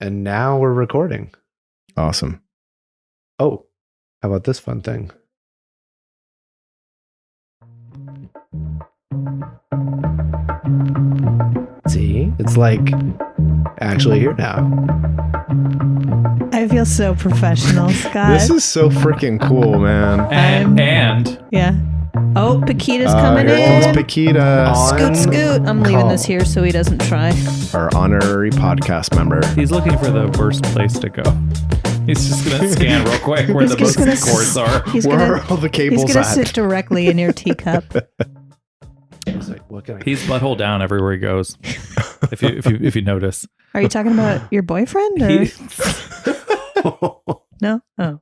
And now we're recording. Awesome. Oh, how about this fun thing? See, it's like actually here now. I feel so professional, Scott. This is so freaking cool, man. And yeah. Oh, Paquita's coming Here in. comes Paquita, Scoot. I'm leaving this here so he doesn't try. our honorary podcast member. he's looking for the worst place to go. He's just going to scan real quick where the most cords are. He's Where gonna, are all the he's cables gonna at? sit directly in your teacup. It's like, what can I? He's butthole down everywhere he goes. if you notice. Are you talking about your boyfriend? Or? No? Oh.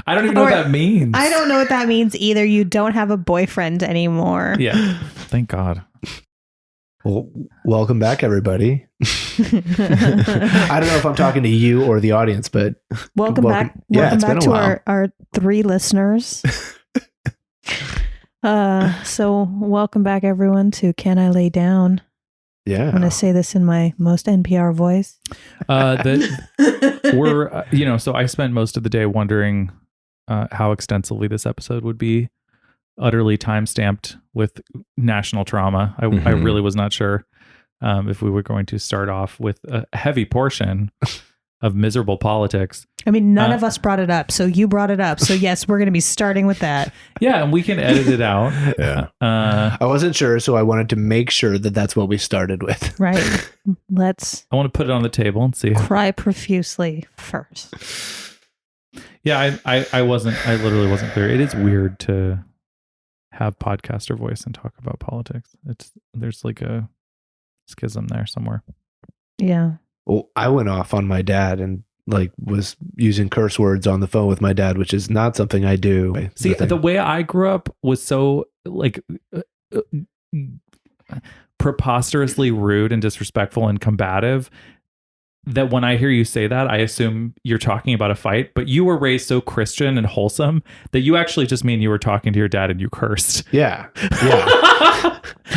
I don't even know what that means. I don't know what that means either. You don't have a boyfriend anymore. Yeah. Thank God. Well, welcome back, everybody. I don't know if I'm talking to you or the audience, but Welcome back. Yeah, Welcome it's been back a to while. our 3 listeners. So welcome back everyone to Can I Lay Down? Yeah. I'm going to say this in my most NPR voice. So I spent most of the day wondering how extensively this episode would be utterly time-stamped with national trauma. I really was not sure if we were going to start off with a heavy portion of miserable politics. I mean, none of us brought it up, so you brought it up. So yes, we're going to be starting with that. Yeah, and we can edit it out. Yeah. I wasn't sure, so I wanted to make sure that that's what we started with. Right. Let's I want to put it on the table and see. cry profusely first. Yeah, I literally wasn't clear. It is weird to have podcaster voice and talk about politics. There's like a schism there somewhere. Yeah. Well, I went off on my dad and was using curse words on the phone with my dad, which is not something I do. See, the way I grew up was so preposterously rude and disrespectful and combative that when I hear you say that, I assume you're talking about a fight, but you were raised so Christian and wholesome that you actually just mean you were talking to your dad and you cursed. Yeah.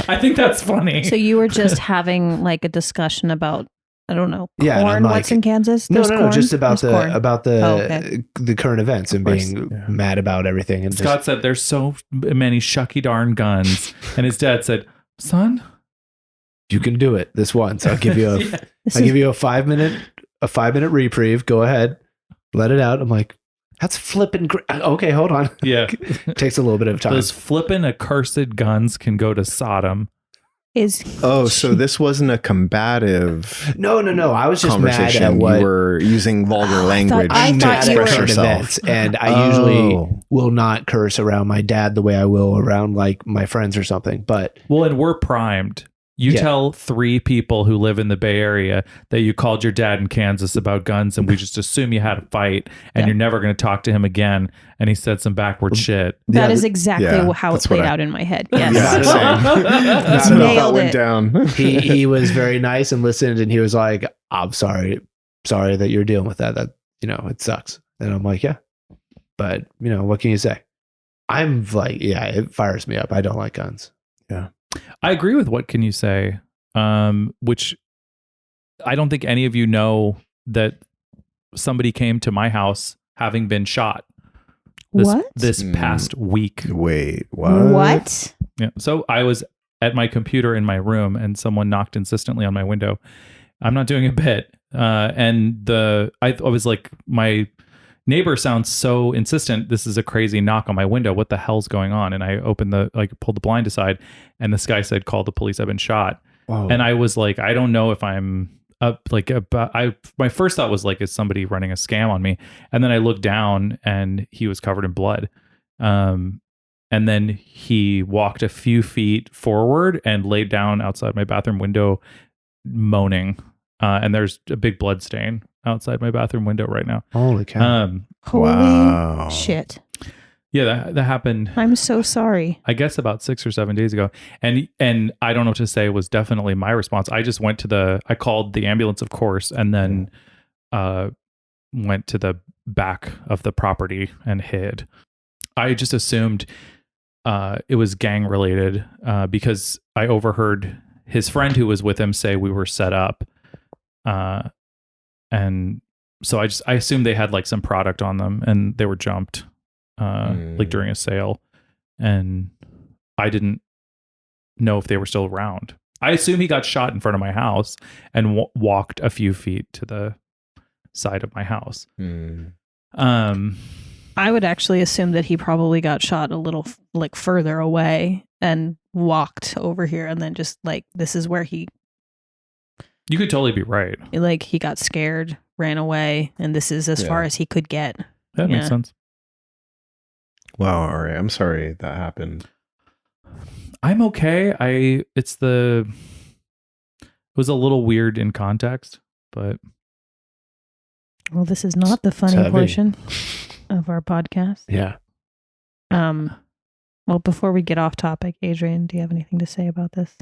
I think that's funny. So you were just having like a discussion about, I don't know, corn. Yeah, and I'm like, what's in Kansas? No, There's corn? just about There's corn. the current events and course. being mad about everything. And Scott said there's so many shucky darn guns, and his dad said, "Son, you can do it this once. I'll give you a give you a 5-minute reprieve. Go ahead, let it out." I'm like, that's flipping great. Okay, hold on. Yeah, Takes a little bit of time. those flippin' accursed guns can go to Sodom." So this wasn't a combative No. I was just mad conversation. at what You were using vulgar language I to thought you express were- yourself. events, and I usually will not curse around my dad the way I will around like my friends or something. But Well, and we're primed. You tell 3 people who live in the Bay Area that you called your dad in Kansas about guns, and we just assume you had a fight, and you're never going to talk to him again. And he said some backward shit. That is exactly how it that's played what out in my head. Yes. Yeah, same. That's You how it nailed went it. down. he was very nice and listened, and he was like, "I'm sorry that you're dealing with that. That it sucks." And I'm like, "Yeah, but what can you say?" I'm like, "Yeah, it fires me up. I don't like guns." Yeah. I agree with what can you say, which I don't think any of you know that somebody came to my house having been shot this past week. Wait, what? What? Yeah. So I was at my computer in my room and someone knocked insistently on my window. I'm not doing a bit. And I was like, my neighbor sounds so insistent. This is a crazy knock on my window. What the hell's going on? And I opened pulled the blind aside, and this guy said, "Call the police. I've been shot." Whoa. And I was like, I don't know if I'm up. My first thought was like, is somebody running a scam on me? And then I looked down, and he was covered in blood. And then he walked a few feet forward and laid down outside my bathroom window, moaning. And there's a big blood stain outside my bathroom window right now. Holy cow! Holy shit. Yeah, that happened. I'm so sorry. I guess about 6 or 7 days ago. And I don't know what to say was definitely my response. I just went I called the ambulance, of course, and then went to the back of the property and hid. I just assumed it was gang related because I overheard his friend who was with him say we were set up. and so I assumed they had like some product on them and they were jumped like during a sale, and I didn't know if they were still around. I assume he got shot in front of my house and walked a few feet to the side of my house. I would actually assume that he probably got shot a little like further away and walked over here, and then just like this is where he. You could totally be right. Like he got scared, ran away, and this is as far as he could get. That makes sense. Wow. All right. I'm sorry that happened. I'm okay. It was a little weird in context, but. Well, this is not the funny portion of our podcast. Yeah. Well, before we get off topic, Adrian, do you have anything to say about this?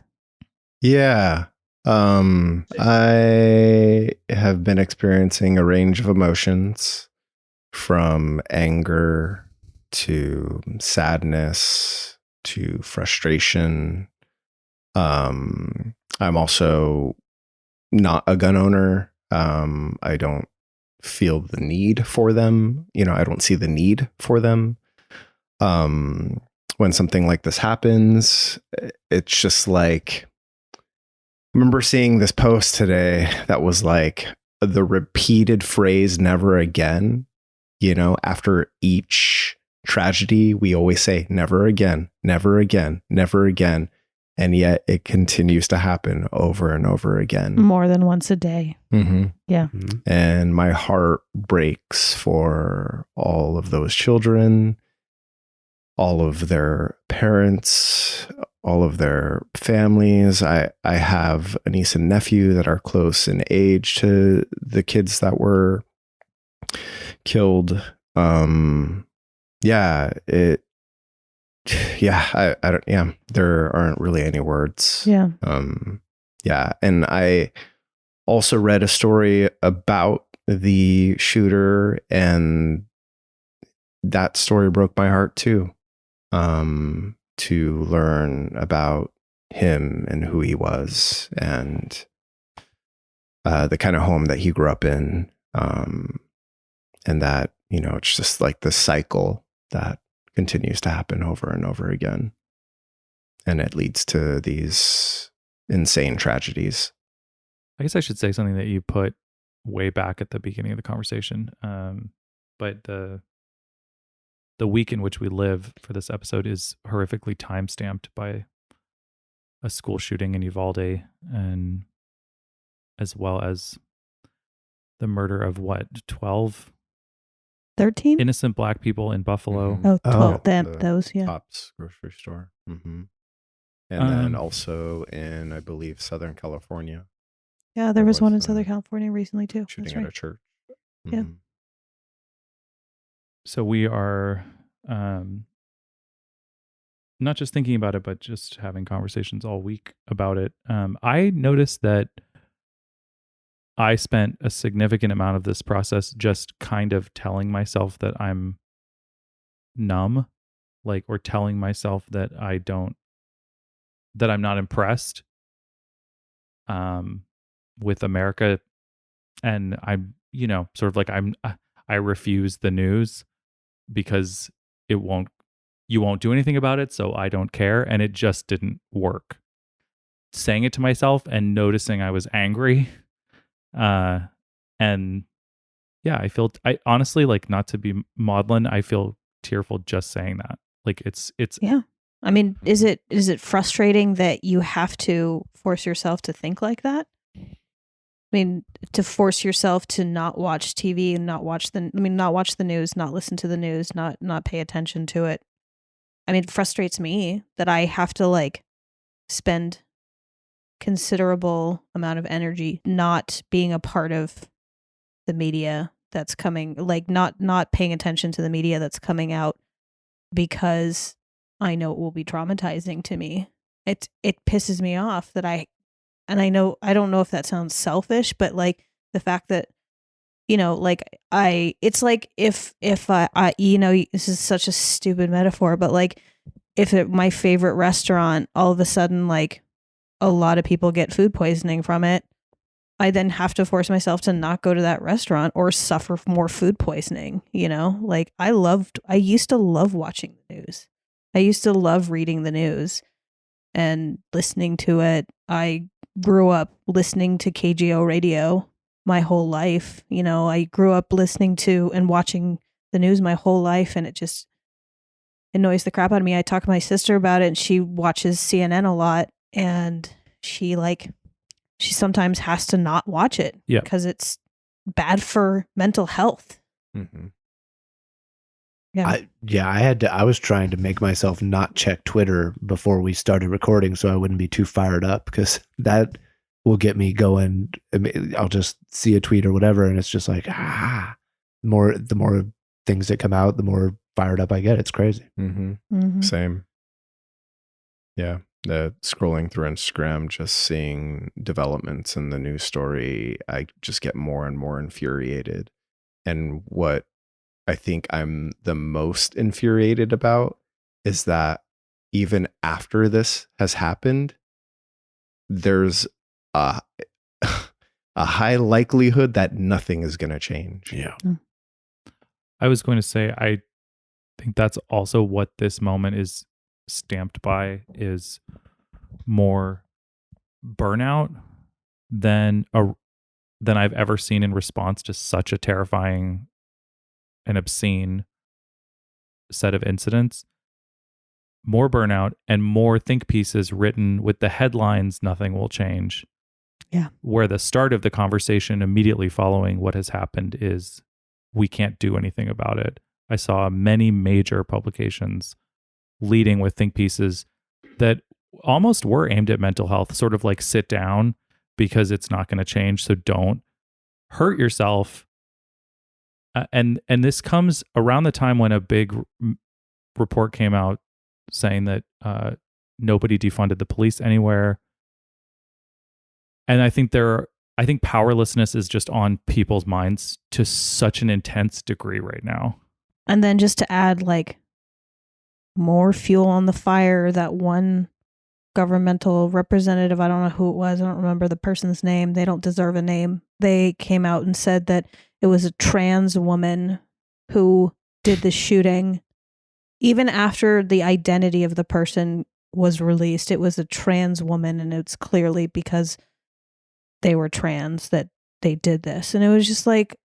Yeah. I have been experiencing a range of emotions from anger to sadness to frustration. I'm also not a gun owner. I don't feel the need for them. I don't see the need for them. When something like this happens, it's just like, I remember seeing this post today that was like the repeated phrase, never again. After each tragedy, we always say, never again, never again, never again. And yet it continues to happen over and over again. More than once a day. Mm-hmm. Yeah. And my heart breaks for all of those children, all of their parents, all of their families. I have a niece and nephew that are close in age to the kids that were killed. There aren't really any words. Yeah. And I also read a story about the shooter, and that story broke my heart too. To learn about him and who he was, and the kind of home that he grew up in, and that, it's just like this cycle that continues to happen over and over again, and it leads to these insane tragedies. I guess I should say something that you put way back at the beginning of the conversation, but the week in which we live for this episode is horrifically time-stamped by a school shooting in Uvalde, and as well as the murder of 13 innocent Black people in Buffalo. Oh, 12. The Those, yeah. Tops grocery store. Mm-hmm. And then also in, I believe, Southern California. Yeah, there was one in Southern California recently too. Shooting That's at right. a church. Yeah. Mhm. So we are not just thinking about it, but just having conversations all week about it. I noticed that I spent a significant amount of this process just kind of telling myself that I'm numb, or telling myself that I'm not impressed with America. And I'm, sort of like I refuse the news because you won't do anything about it, so I don't care. And it just didn't work. Saying it to myself and noticing I was angry. And yeah, I honestly, not to be maudlin, I feel tearful just saying that. It's Yeah. I mean, is it frustrating that you have to force yourself to think like that? I mean, to force yourself to not watch TV and not watch the news, not listen to the news, not pay attention to it. I mean, it frustrates me that I have to spend considerable amount of energy not being a part of the media that's coming, not paying attention to the media that's coming out, because I know it will be traumatizing to me. It pisses me off that I don't know if that sounds selfish, but the fact that it's like if I this is such a stupid metaphor, but if my favorite restaurant all of a sudden a lot of people get food poisoning from it, I then have to force myself to not go to that restaurant or suffer more food poisoning, you know? Like I used to love watching the news. I used to love reading the news and listening to it. I grew up listening to KGO radio my whole life. You know, I grew up listening to and watching the news my whole life, and it just annoys the crap out of me. I talk to my sister about it, and she watches CNN a lot, and she sometimes has to not watch it because it's bad for mental health. Mm-hmm. I was trying to make myself not check Twitter before we started recording so I wouldn't be too fired up, because that will get me going. I'll just see a tweet or whatever, and it's just like, the more things that come out, the more fired up I get. It's crazy. Mm-hmm. Mm-hmm. Same. Yeah. The scrolling through Instagram, just seeing developments in the news story, I just get more and more infuriated. And what I think I'm the most infuriated about is that even after this has happened, there's a high likelihood that nothing is going to change. Yeah. I was going to say, I think that's also what this moment is stamped by, is more burnout than I've ever seen in response to such a terrifying and obscene set of incidents. More burnout and more think pieces written with the headlines, "Nothing will change." Yeah. Where the start of the conversation immediately following what has happened is, we can't do anything about it. I saw many major publications leading with think pieces that almost were aimed at mental health, sort of like, sit down because it's not going to change, so don't hurt yourself. And this comes around the time when a big report came out saying that nobody defunded the police anywhere. And I think powerlessness is just on people's minds to such an intense degree right now. And then just to add like more fuel on the fire, that one governmental representative, I don't know who it was, I don't remember the person's name, they don't deserve a name. They came out and said that it was a trans woman who did the shooting. Even after the identity of the person was released, it was a trans woman, and it's clearly because they were trans that they did this. And it was just like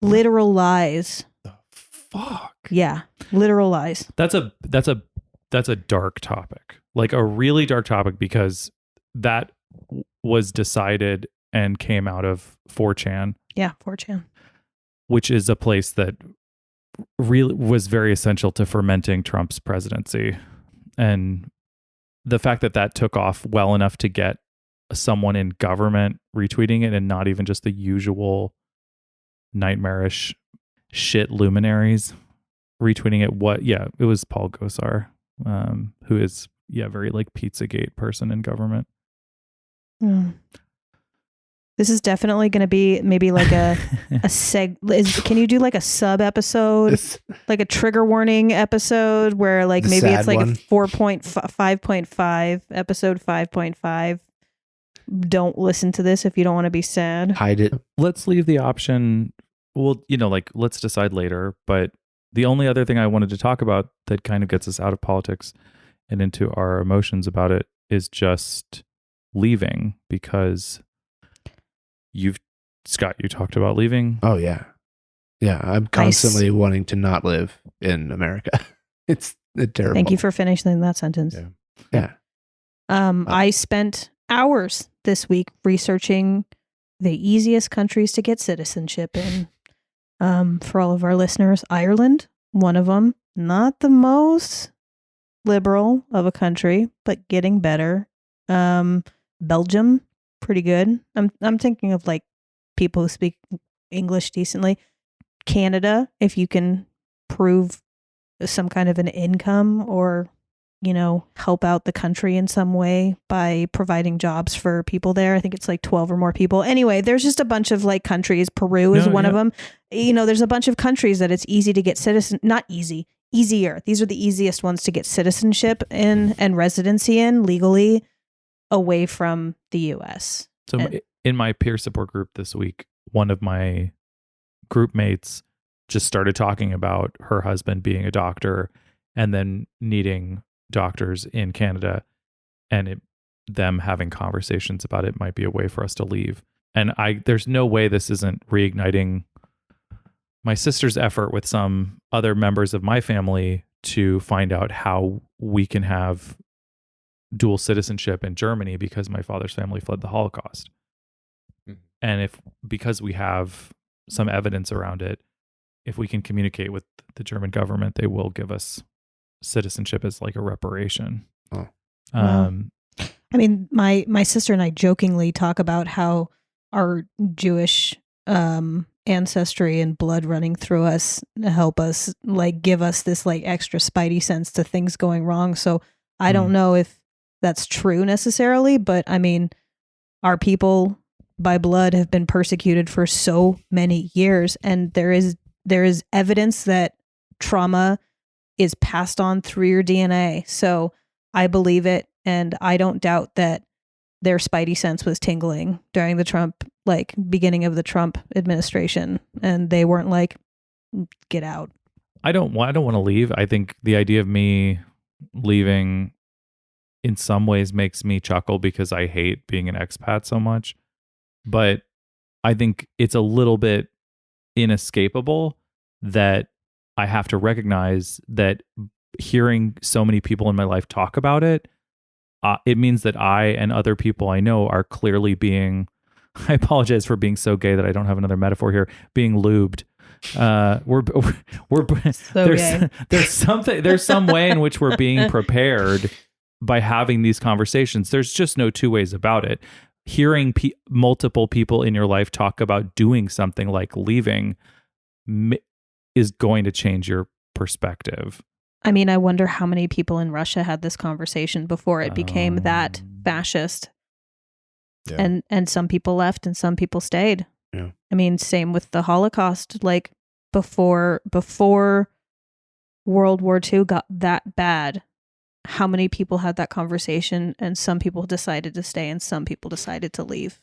literal lies. The fuck? Yeah, literal lies. That's a dark topic. Like a really dark topic, because that was decided and came out of 4chan. Yeah, 4chan. Which is a place that really was very essential to fermenting Trump's presidency. And the fact that took off well enough to get someone in government retweeting it, and not even just the usual nightmarish shit luminaries retweeting it. It was Paul Gosar, who is very like Pizzagate person in government. This is definitely going to be maybe like a can you do like a sub episode, like a trigger warning episode where like maybe it's like one. A 4.5.5 episode 5.5. Don't listen to this if you don't want to be sad. Hide it. Let's leave the option. Well, let's decide later. But the only other thing I wanted to talk about that kind of gets us out of politics and into our emotions about it is just leaving, because Scott, you talked about leaving. Oh yeah. Yeah. I'm constantly wanting to not live in America. It's terrible. Thank you for finishing that sentence. Yeah. I spent hours this week researching the easiest countries to get citizenship in. For all of our listeners, Ireland, one of them, not the most liberal of a country, but getting better. Belgium, pretty good. I'm thinking of like people who speak English decently. Canada, if you can prove some kind of an income or help out the country in some way by providing jobs for people there. I think it's like 12 or more people. Anyway, there's just a bunch of like countries. Peru is one of them. There's a bunch of countries that it's easy to get easier. These are the easiest ones to get citizenship in and residency in legally away from the US. So in my peer support group this week, one of my group mates just started talking about her husband being a doctor and then needing doctors in Canada, and them having conversations about it might be a way for us to leave. And there's no way this isn't reigniting my sister's effort with some other members of my family to find out how we can have dual citizenship in Germany, because my father's family fled the Holocaust. And because we have some evidence around it, if we can communicate with the German government, they will give us citizenship as like a reparation. Oh. Wow. I mean, my sister and I jokingly talk about how our Jewish ancestry and blood running through us help us, like, give us this like extra spidey sense to things going wrong. So I don't know if that's true necessarily, but I mean, our people by blood have been persecuted for so many years, and there is evidence that trauma is passed on through your DNA. So I believe it, and I don't doubt that their spidey sense was tingling during the beginning of the Trump administration, and they weren't like, get out. I don't want to leave. I think the idea of me leaving in some ways makes me chuckle because I hate being an expat so much. But I think it's a little bit inescapable that I have to recognize that hearing so many people in my life talk about it, it means that I and other people I know are clearly being, I apologize for being so gay that I don't have another metaphor here, being lubed. We're So there's some way in which we're being prepared by having these conversations. There's just no two ways about it. Hearing multiple people in your life talk about doing something like leaving is going to change your perspective. I mean, I wonder how many people in Russia had this conversation before it became that fascist. Yeah. And some people left and some people stayed. Yeah. I mean, same with the Holocaust. Like before World War II got that bad, how many people had that conversation, and some people decided to stay and some people decided to leave.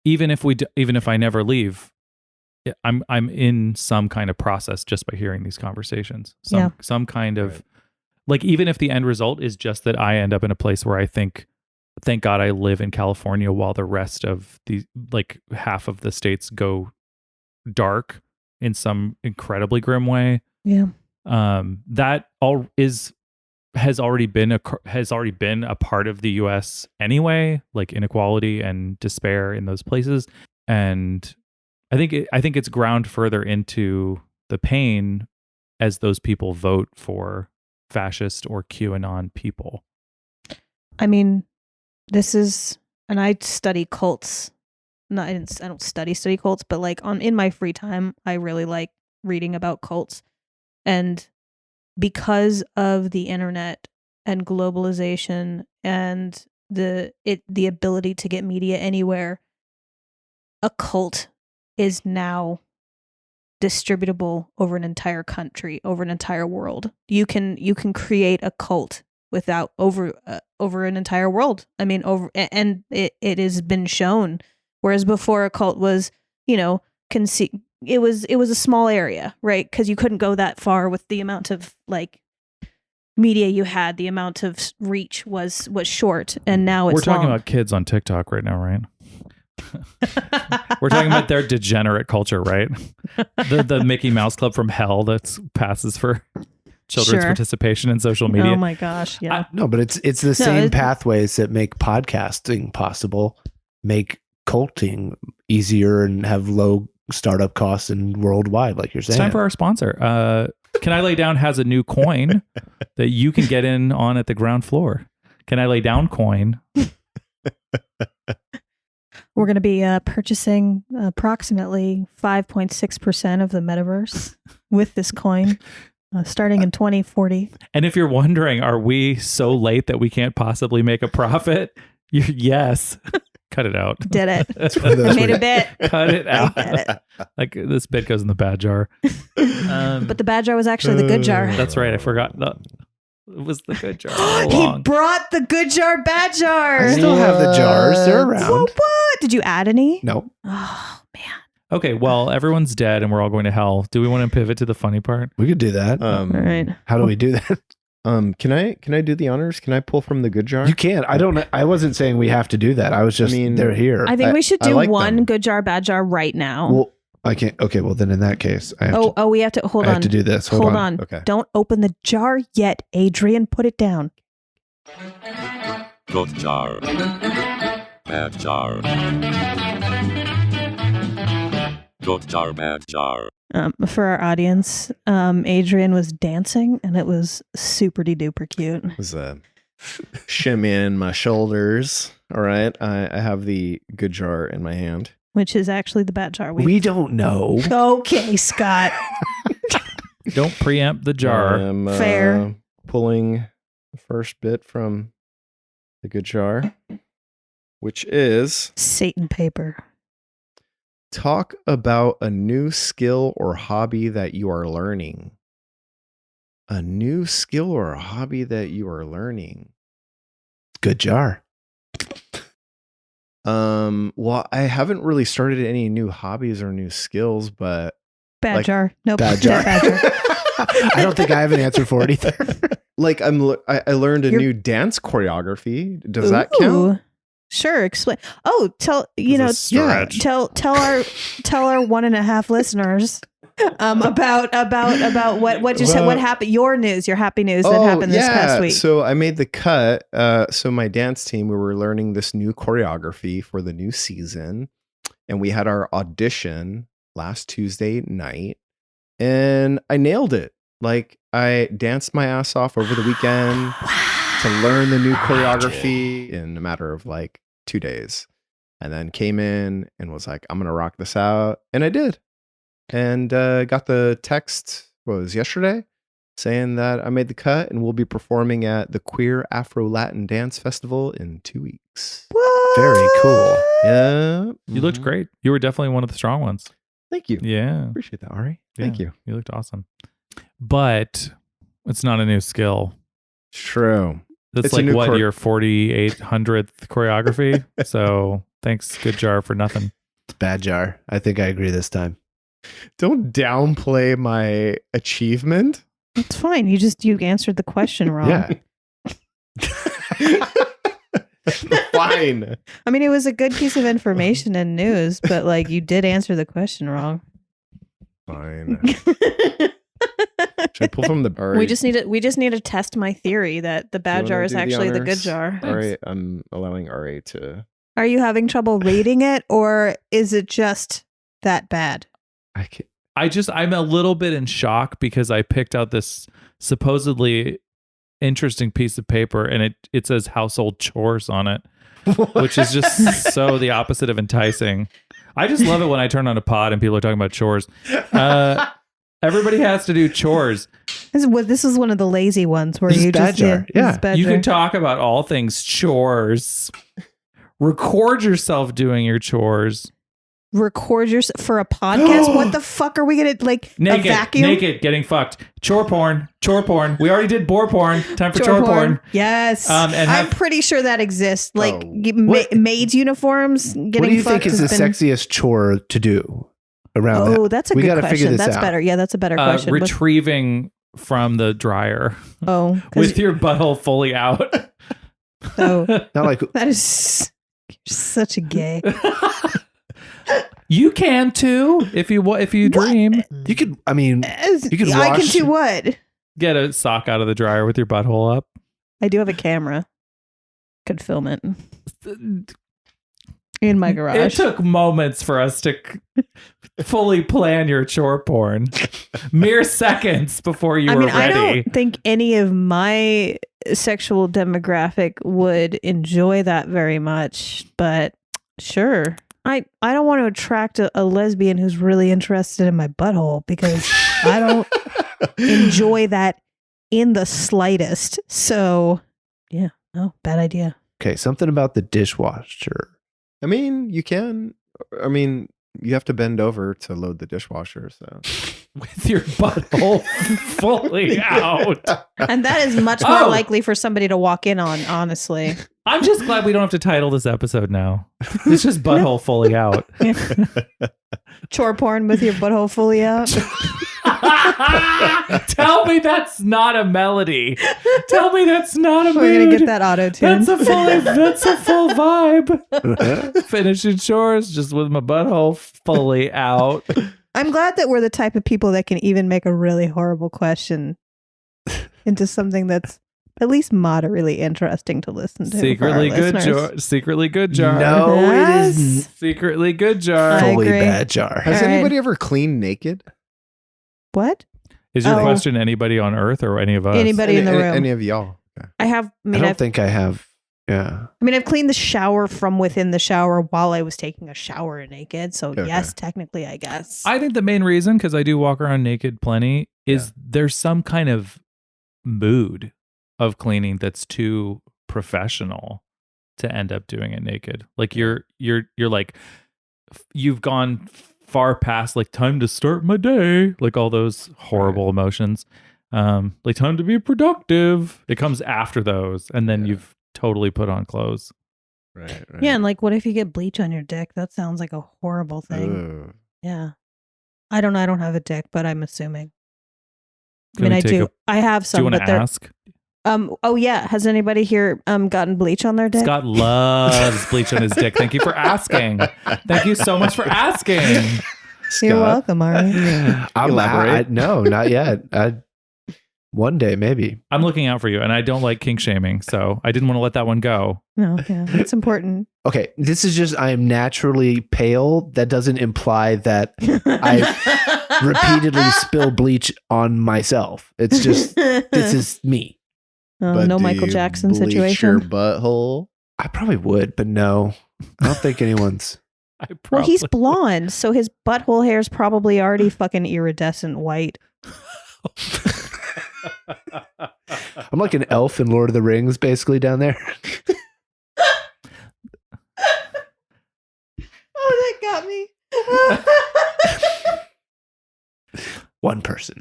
Even if I never leave, I'm in some kind of process just by hearing these conversations. Some kind of like, even if the end result is just that I end up in a place where I think, thank God I live in California while the rest of the, like, half of the states go dark in some incredibly grim way. Yeah. That has already been a part of the US anyway, like inequality and despair in those places. And I think it's ground further into the pain as those people vote for fascist or QAnon people. I mean, and I study cults. No, I don't study cults, but like in my free time, I really like reading about cults. And because of the internet and globalization and the ability to get media anywhere, a cult is now distributable over an entire country, over an entire world. You can create a cult without over an entire world. I mean, and it has been shown. Whereas before, a cult was, it was a small area, right? Because you couldn't go that far with the amount of like media you had. The amount of reach was short, and now it's we're talking about kids on TikTok right now, right? We're talking about their degenerate culture, right? The Mickey Mouse Club from hell that passes for children's participation in social media. Oh my gosh, yeah. No, but it's the same pathways that make podcasting possible, make culting easier, and have low startup costs and worldwide, like you're saying. It's time for our sponsor. Can I Lay Down has a new coin that you can get in on at the ground floor. Can I Lay Down coin? We're going to be purchasing approximately 5.6% of the metaverse with this coin, starting in 2040. And if you're wondering, are we so late that we can't possibly make a profit? Yes. Cut it out. Did it. I made a bit. Cut it out. It. Like, this bit goes in the bad jar. But the bad jar was actually the good jar. That's right. I forgot. It was the good jar all He along. brought the good jar, bad jar. I still have the jars. They're around. What? Did you add any? No. Oh man. Okay, well, everyone's dead and we're all going to hell. Do we want to pivot to the funny part? We could do that. All right. How do we do that? Can I do the honors? Can I pull from the good jar? You can't. I wasn't saying we have to do that. I was just, they're here. I think we should I do like one them. good jar, bad jar right now. Well, I can't. Okay, well, then in that case, I have to. We have to hold I on. have to do this. Hold on. Okay. Don't open the jar yet, Adrian. Put it down. Good jar. Bad jar. Good jar, bad jar. For our audience, Adrian was dancing, and it was super duper cute. It was a shimmy in my shoulders. All right. I have the good jar in my hand. Which is actually the bad jar. We don't know. Okay, Scott. Don't preempt the jar. I'm Fair. pulling the first bit from the good jar, which is Satan paper. talk about a new skill or hobby that you are learning. A new skill or a hobby that you are learning. Good jar. Well, I haven't really started any new hobbies or new skills, but Bad Like, jar. Nope. Bad jar. Bad jar. I don't think I have an answer for it either. like I learned a You're- new dance choreography. Does that count? Ooh. Sure. Explain. Oh, tell It's a yeah. stretch. tell our 1.5 listeners about what happened. Your news, your happy news that happened this past week. So I made the cut. So my dance team, we were learning this new choreography for the new season, and we had our audition last Tuesday night, and I nailed it. Like I danced my ass off over the weekend to learn the new choreography in a matter of like 2 days, and then came in and was like, I'm gonna rock this out, and I did. And got the text, what was yesterday, saying that I made the cut and we'll be performing at the Queer Afro Latin Dance Festival in 2 weeks. What? Very cool. Yeah. You looked Mhm. great. You were definitely one of the strong ones. Thank you. Yeah. Appreciate that, Ari. Thank Yeah. you. You looked awesome. But it's not a new skill. True. That's It's a like new what, your 4,800th choreography? So thanks, good jar, for nothing. It's bad jar. I think I agree this time. Don't downplay my achievement. It's fine. You answered the question wrong. Yeah. Fine. I mean, it was a good piece of information and news, but like you did answer the question wrong. Fine. Should I pull from the Ari? We just need to test my theory that the bad wanna jar is do the actually the good honors? jar. Ari, I'm allowing Ari to. Are you having trouble rating it, or is it just that bad? I can't. I'm a little bit in shock because I picked out this supposedly interesting piece of paper and it says household chores on it, which is just so the opposite of enticing. I just love it when I turn on a pod and people are talking about chores. Everybody has to do chores. This is one of the lazy ones where This is you bad just jar. Yeah. this is bad You jar. can talk about all things chores. Record yourself doing your chores. record yourself for a podcast. What the fuck are we gonna like? A vacuum? Naked, getting fucked. Chore porn. We already did bore porn. Time for chore porn. Yes. And I'm pretty sure that exists. Like Oh. maids uniforms getting What do you think fucked is the has been- sexiest chore to do around Oh, that? that's a We good gotta figure question. this That's out. better. Yeah, that's a better question. What's- retrieving from the dryer oh, 'cause- with your butthole fully out. oh, Not like that is you're such a gay. You can too if you dream. you could. I mean, You could I can wash- do what? Get a sock out of the dryer with your butthole up. I do have a camera. Could film it in my It garage. took moments for us to fully plan your chore porn. Mere seconds before you I were mean, I ready. don't think any of my sexual demographic would enjoy that very much, but sure. I don't want to attract a lesbian who's really interested in my butthole because I don't enjoy that in the slightest. So, yeah, no, bad idea. okay, something about the dishwasher. I mean, you can. I mean, you have to bend over to load the dishwasher. So With your butthole fully out. And that is much more likely for somebody to walk in on, honestly. I'm just glad we don't have to title this episode now. It's just butthole fully out. Chore porn with your butthole fully out. Tell me that's not a melody. Tell me that's not a mood. We're gonna get that auto tune. That's a full vibe. Finishing chores just with my butthole fully out. I'm glad that we're the type of people that can even make a really horrible question into something that's at least moderately interesting to listen to. Secretly good jar. Secretly good jar. No, Yes. it is Secretly good jar. I fully agree. bad jar. has All right. anybody ever cleaned naked? What? Is your Oh. question anybody on Earth or any of us? Anybody in the room? Any of y'all? Okay. I have. I don't think I have. Yeah. I've cleaned the shower from within the shower while I was taking a shower naked. So Okay. yes, technically, I guess. I think the main reason, because I do walk around naked plenty, is there's some kind of mood of cleaning that's too professional to end up doing it naked. Like you're like, you've gone far past like time to start my day, like all those horrible emotions. Like time to be productive. It comes after those, and then you've totally put on clothes. Right. Yeah, and like, what if you get bleach on your dick? That sounds like a horrible thing. Ooh. Yeah, I don't have a dick, but I'm assuming. Can we I take do. a- I have Do you some, want but to they're. ask? Oh yeah, has anybody here gotten bleach on their dick? Scott loves bleach on his dick. Thank you for asking. Thank you so much for asking. You're Scott. welcome, Ari. Elaborate. No, not yet. One day, maybe. I'm looking out for you, and I don't like kink shaming, so I didn't want to let that one go. No, yeah, it's important. Okay, this is just I am naturally pale. That doesn't imply that I repeatedly spill bleach on myself. It's just this is me. But no do Michael you Jackson bleach situation. your butthole. I probably would, but no, I don't think anyone's. I Well, probably he's blonde, so his butthole hair is probably already fucking iridescent white. I'm like an elf in Lord of the Rings, basically down there. Oh, that got me. One person.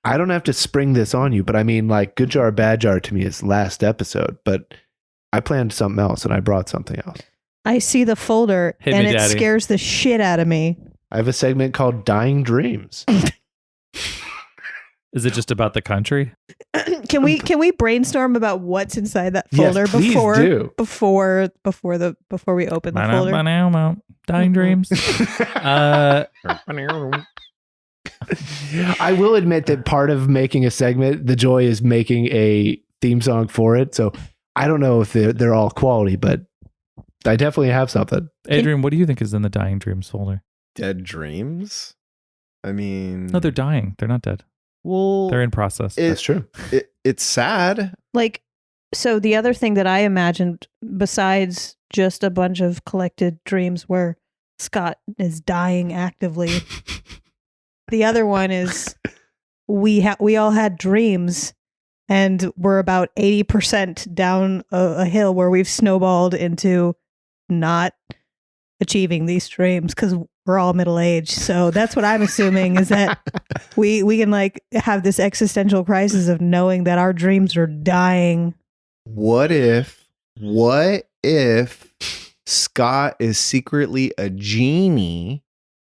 I don't have to spring this on you, but I mean, like, good jar, bad jar to me is last episode, but I planned something else and I brought something else. I see the folder Hit and me, it Daddy. scares the shit out of me. I have a segment called Dying Dreams. Is it just about the country? Can we brainstorm about what's inside that Yes, folder please do. before we open the folder? Dying dreams. I will admit that part of making a segment, the joy is making a theme song for it. So I don't know if they're all quality, but I definitely have something. Adrian, what do you think is in the dying dreams folder? Dead dreams? I mean, No, they're dying. They're not dead. well, They're in process. That's true. it's sad. Like, so the other thing that I imagined, besides just a bunch of collected dreams where Scott is dying actively, the other one is we all had dreams, and we're about 80% down a hill where we've snowballed into not achieving these dreams because we're all middle aged. So that's what I'm assuming is that we can like have this existential crisis of knowing that our dreams are dying. What if Scott is secretly a genie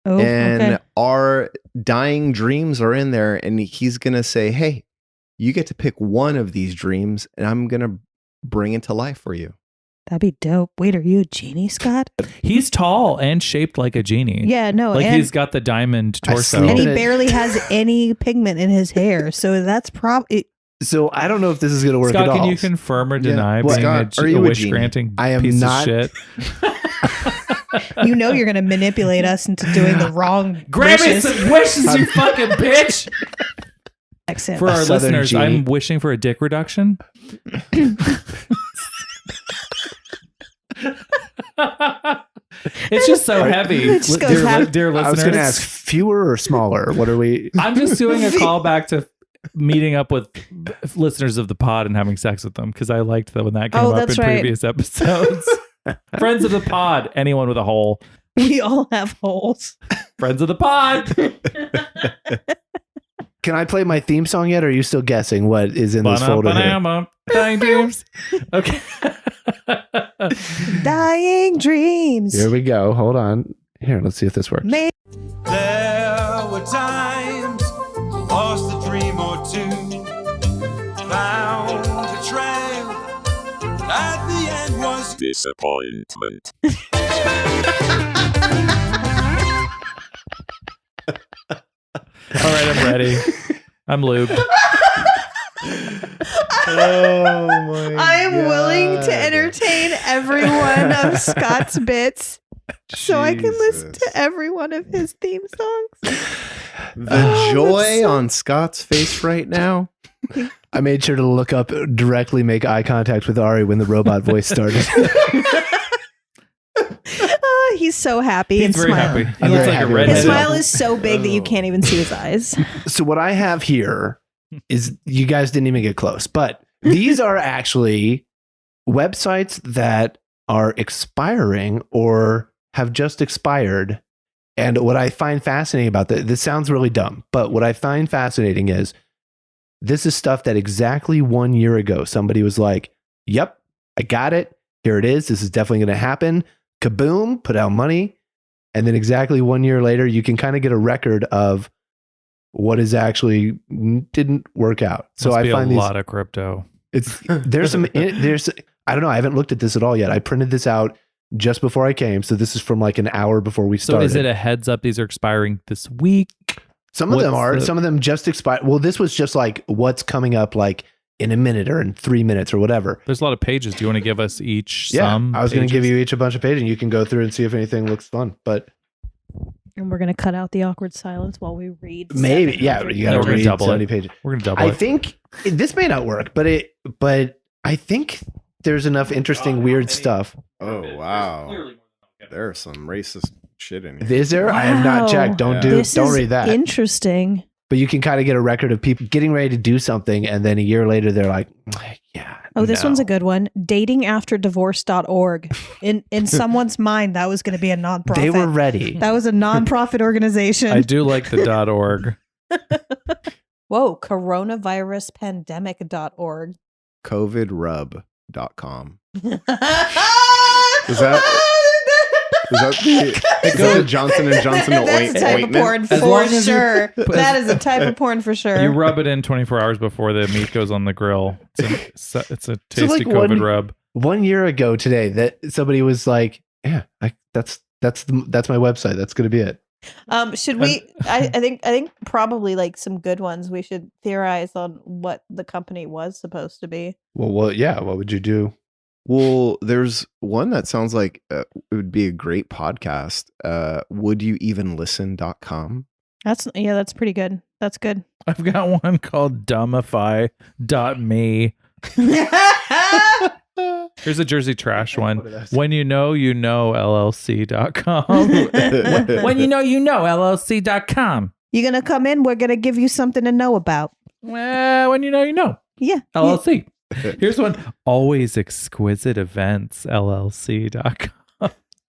Oh, and okay. our dying dreams are in there and he's going to say, "Hey, you get to pick one of these dreams and I'm going to bring it to life for you." That'd be dope. Wait, are you a genie, Scott? He's tall and shaped like a genie. Yeah, no. Like and, he's got the diamond torso. sleep and he in it. barely has any pigment in his hair. So that's probably. So I don't know if this is going to work Scott, at all. can you confirm or Yeah. deny What? being Scott, a, are you a wish genie? granting I am piece not- of shit? You know you're going to manipulate us into doing the wrong Grab me wishes. some wishes, you fucking bitch! Accent. For our Southern listeners, genie. I'm wishing for a dick reduction. It's just so heavy. It just goes half- Dear I was going to listeners, ask fewer or smaller. What are we? I'm just doing a callback to meeting up with listeners of the pod and having sex with them because I liked that when that came Oh, up in that's right. previous episodes. Friends of the pod, anyone with a hole. We all have holes. Friends of the pod. Can I play my theme song yet? Or are you still guessing what is in this folder here? Dying dreams. Okay. Dying dreams. Here we go. Hold on. Here, let's see if this works. May- There were times lost a dream or two, found a trail, at the end was Disappointment. All right, I'm ready. I'm lubed. Oh my I am willing God. to entertain every one of Scott's bits so I can listen to Jesus. every one of his theme songs. The Oh, joy that's so- on Scott's face right now. I made sure to look up, directly make eye contact with Ari when the robot voice started. He's so happy He's and very smiling. happy. He I'm looks very like a happy with His that. redhead. smile is so big that you can't even see his eyes. So what I have here is, you guys didn't even get close, but these are actually websites that are expiring or have just expired. And what I find fascinating about this sounds really dumb, but what I find fascinating is this is stuff that exactly 1 year ago, somebody was like, yep, I got it. Here it is. This is definitely going to happen. Kaboom, put out money. And then exactly 1 year later, you can kind of get a record of what is actually didn't work out. So Must I be find a these, lot of crypto. there's I don't know. I haven't looked at this at all yet. I printed this out just before I came. So this is from like an hour before we So started. is it a heads up? These are expiring this week. Some of them what's are, the- some of them just expired. Well, this was just like what's coming up like in a minute or in 3 minutes or whatever. There's a lot of pages. Do you want to give us each Yeah, some? I was going to give pages? you each a bunch of pages and you can go through and see if anything looks fun. But And we're going to cut out the awkward silence while we read. maybe, yeah, 700 you Yeah, got we're to gonna read double 70 it. pages. We're gonna double I it. think this may not work, but I think there's enough interesting, weird stuff. Oh wow, there's some racist shit in here. Is there? I have not Wow. checked. Don't This don't is read that. interesting. But you can kind of get a record of people getting ready to do something, and then a year later they're like, yeah. Oh, this no. one's a good one. Datingafterddivorce.org. In someone's mind, that was going to be a nonprofit. They were ready. That was a nonprofit organization. I do like the .org. Whoa, coronaviruspandemic.org. COVIDrub.com. Is Is that the Johnson and Johnson That's a type of ointment? porn As for long as you- sure. That is a type of porn for sure. You rub it in 24 hours before the meat goes on the grill. It's a tasty like COVID rub. 1 year ago today that somebody was like, yeah, that's my website. That's going to be it. Should we? I think probably like some good ones. We should theorize on what the company was supposed to be. Well, yeah. What would you do? Well, there's one that sounds like it would be a great podcast. Wouldyouveenlisten.com. That's pretty good. That's good. I've got one called dumbify.me. Here's a Jersey Trash one. When you know, LLC.com. When you know, LLC.com. You're gonna come in. We're gonna give you something to know about. Well, when you know, Yeah. LLC. Here's one. Always Exquisite Events, LLC.com.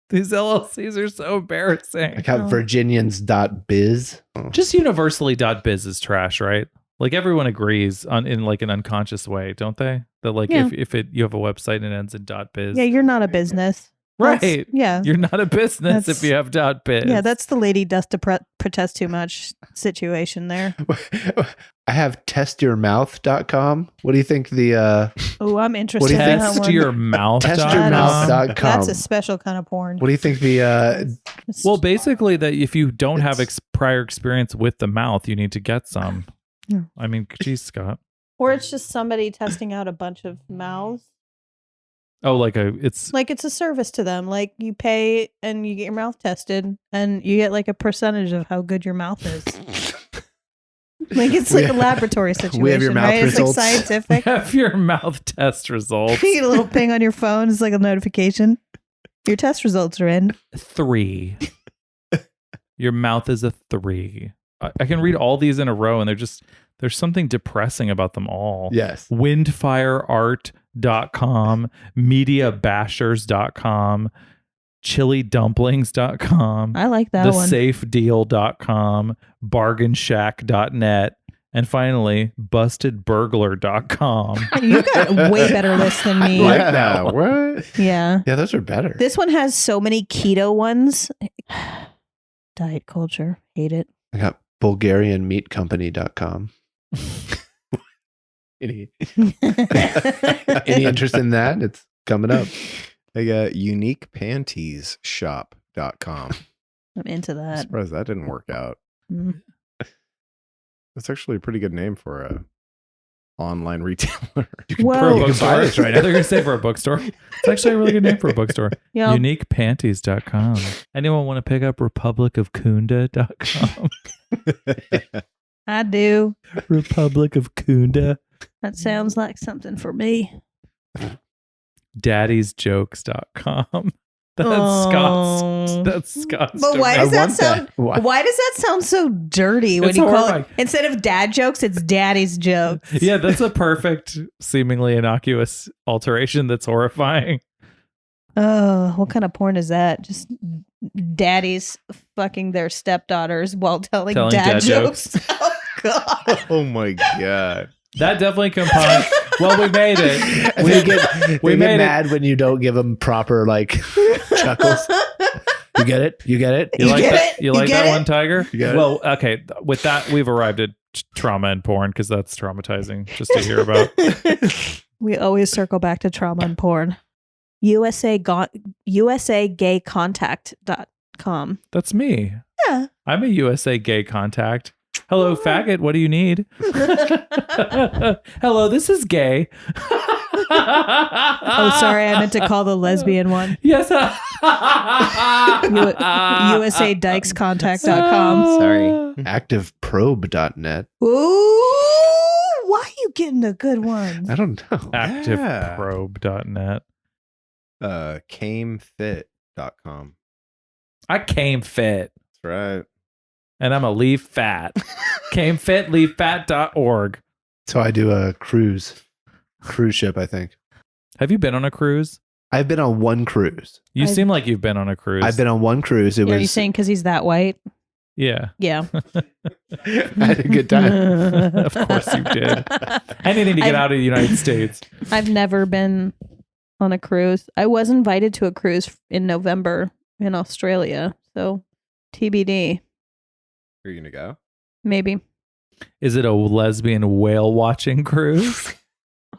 These LLCs are so embarrassing. I got Oh. Virginians.biz. Just universally.biz is trash, right? Like everyone agrees in like an unconscious way, don't they? That like Yeah. if you have a website and it ends in .biz. Yeah, you're not a business. right. That's- yeah. You're not a business That's- if you have .biz. Yeah, that's the lady does to protest too much situation there. I have testyourmouth.com. What do you think the Oh, I'm interested do you in think? that one. testyourmouth.com? That's a special kind of porn. What do you think the Well, basically, that if you don't have prior experience with the mouth, you need to get some. Yeah. I mean, geez, Scott. Or it's just somebody testing out a bunch of mouths. Oh, it's Like it's a service to them. Like you pay and you get your mouth tested and you get like a percentage of how good your mouth is. Like it's like a laboratory situation. we have your mouth right? results. It's like scientific. have your mouth test results. You get a little ping on your phone. It's like a notification. Your test results are in. 3. Your mouth is a 3. I can read all these in a row, and there's something depressing about them all. yes. Windfireart.com, mediabashers.com, chilidumplings.com, I like that one. thesafedeal.com, bargainshack.net, and finally, bustedburglar.com. You got a way better list than me. Like Yeah, that one. what? Yeah. Yeah, those are better. This one has so many keto ones. Diet culture. Hate it. I got BulgarianMeatCompany.com. Any interest in that? It's coming up. I got uniquepantiesshop.com. I'm into I'm that. surprised that didn't work out. Mm. That's actually a pretty good name for a online retailer. For a Well, You can bookstore. buy this right now. They're going to say for a bookstore. It's actually a really good name for a bookstore. yeah. Uniquepanties.com. Anyone want to pick up republicofkunda.com? I do. Republic of Kunda. That sounds like something for me. Daddiesjokes.com. That's Oh. Scott's. That's Scott's. But why domain. does that want that. sound? Why? Why does that sound so dirty when It's you call horrifying. it instead of dad jokes? It's daddy's jokes. Yeah, that's a perfect, seemingly innocuous alteration that's horrifying. Oh, what kind of porn is that? Just daddies fucking their stepdaughters while telling Telling dad dad jokes. Oh God. Oh my God. That definitely combines. Well, we made it. And they get, we they made get it. mad when you don't give them proper like chuckles. You get it? You get it? You like get that? it? You You like get that it? one, Tiger? You got it? Well, okay. With that, we've arrived at trauma and porn because that's traumatizing just to hear about. We always circle back to trauma and porn. USAGaycontact.com. That's me. Yeah. I'm a USA gay contact. Hello, faggot. What do you need? Hello, this is gay. Oh, sorry. I meant to call the lesbian one. Yes. USADykescontact.com. Sorry. Activeprobe.net. Ooh, why are you getting the good ones? I don't know. Activeprobe.net. Camefit.com. I came fit That's right. and I'm a leave fat. Came fit, leavefat.org. So I do a cruise ship, I think. Have you been on a cruise? I've been on one cruise. You I've- seem like you've been on a cruise. I've been on one cruise. It Are you was saying because he's that white? Yeah. Yeah. I had a good time. Of course you did. Anything to get I've- out of the United States. I've never been on a cruise. I was invited to a cruise in November in Australia. So TBD. Are you going to go? Maybe. Is it a lesbian whale watching cruise?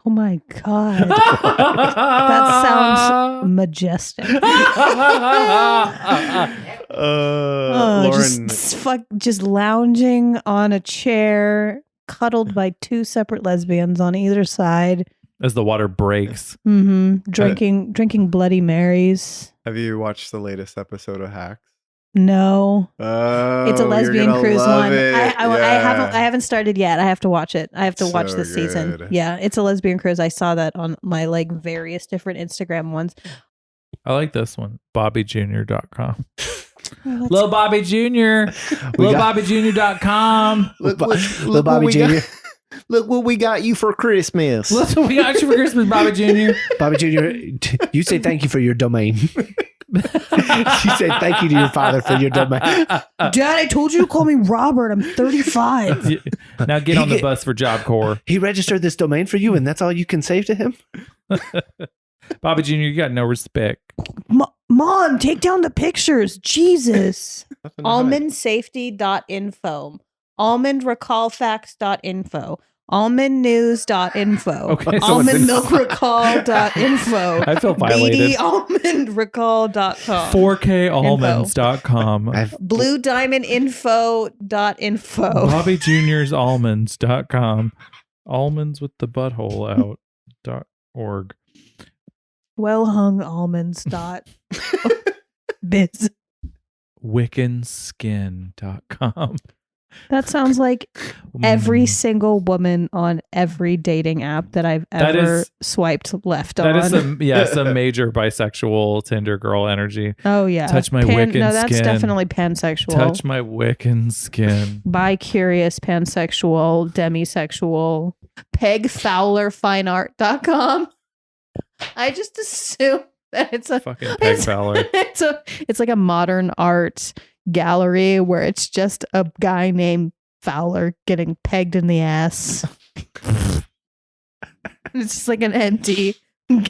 Oh my God. That sounds majestic. Lauren, Just lounging on a chair, cuddled by two separate lesbians on either side. As the water breaks. Drinking Bloody Marys. have you watched the latest episode of Hacks? No, Oh, it's a you're lesbian gonna cruise love one. it. I haven't started yet. I have to watch it. I have to watch So this season. good. Yeah, it's a lesbian cruise. I saw that on my like various different Instagram ones. I like this one. BobbyJr.com. Oh, that's- Lil Bobby Jr. LilBobbyJr.com. Look, Little Bobby Jr. Look what we got you for Christmas. That's what we got you for Christmas, Bobby Jr. Bobby Jr., you say thank you for your domain. You said thank you to your father for your domain. Dad, I told you to call me Robert. I'm 35. Now get on the bus for Job Corps. He registered this domain for you, and that's all you can say to him? Bobby Jr., you got no respect. Mom, take down the pictures. Jesus. Almondsafety.info. Almondrecallfacts.info. Almondnews.info. Okay, so Almondmilkrecall.info. I feel violated. BDalmondrecall.com. 4kalmonds.com. I've BlueDiamondInfo.info. Bobby Jr.'s almonds.com. Almonds with the butthole out. .org. Wellhungalmonds.biz. Wickenskin.com. That sounds like every single woman on every dating app that I've That ever is- swiped left That on. is some major bisexual Tinder girl energy. Oh yeah. Touch my Wiccan No, that's skin. definitely pansexual. Touch my Wiccan skin. Bi-curious, pansexual, demisexual. PegFowlerFineArt.com. I just assume It's a Fucking Peg Fowler. It's like a modern art gallery where it's just a guy named Fowler getting pegged in the ass. It's just like an empty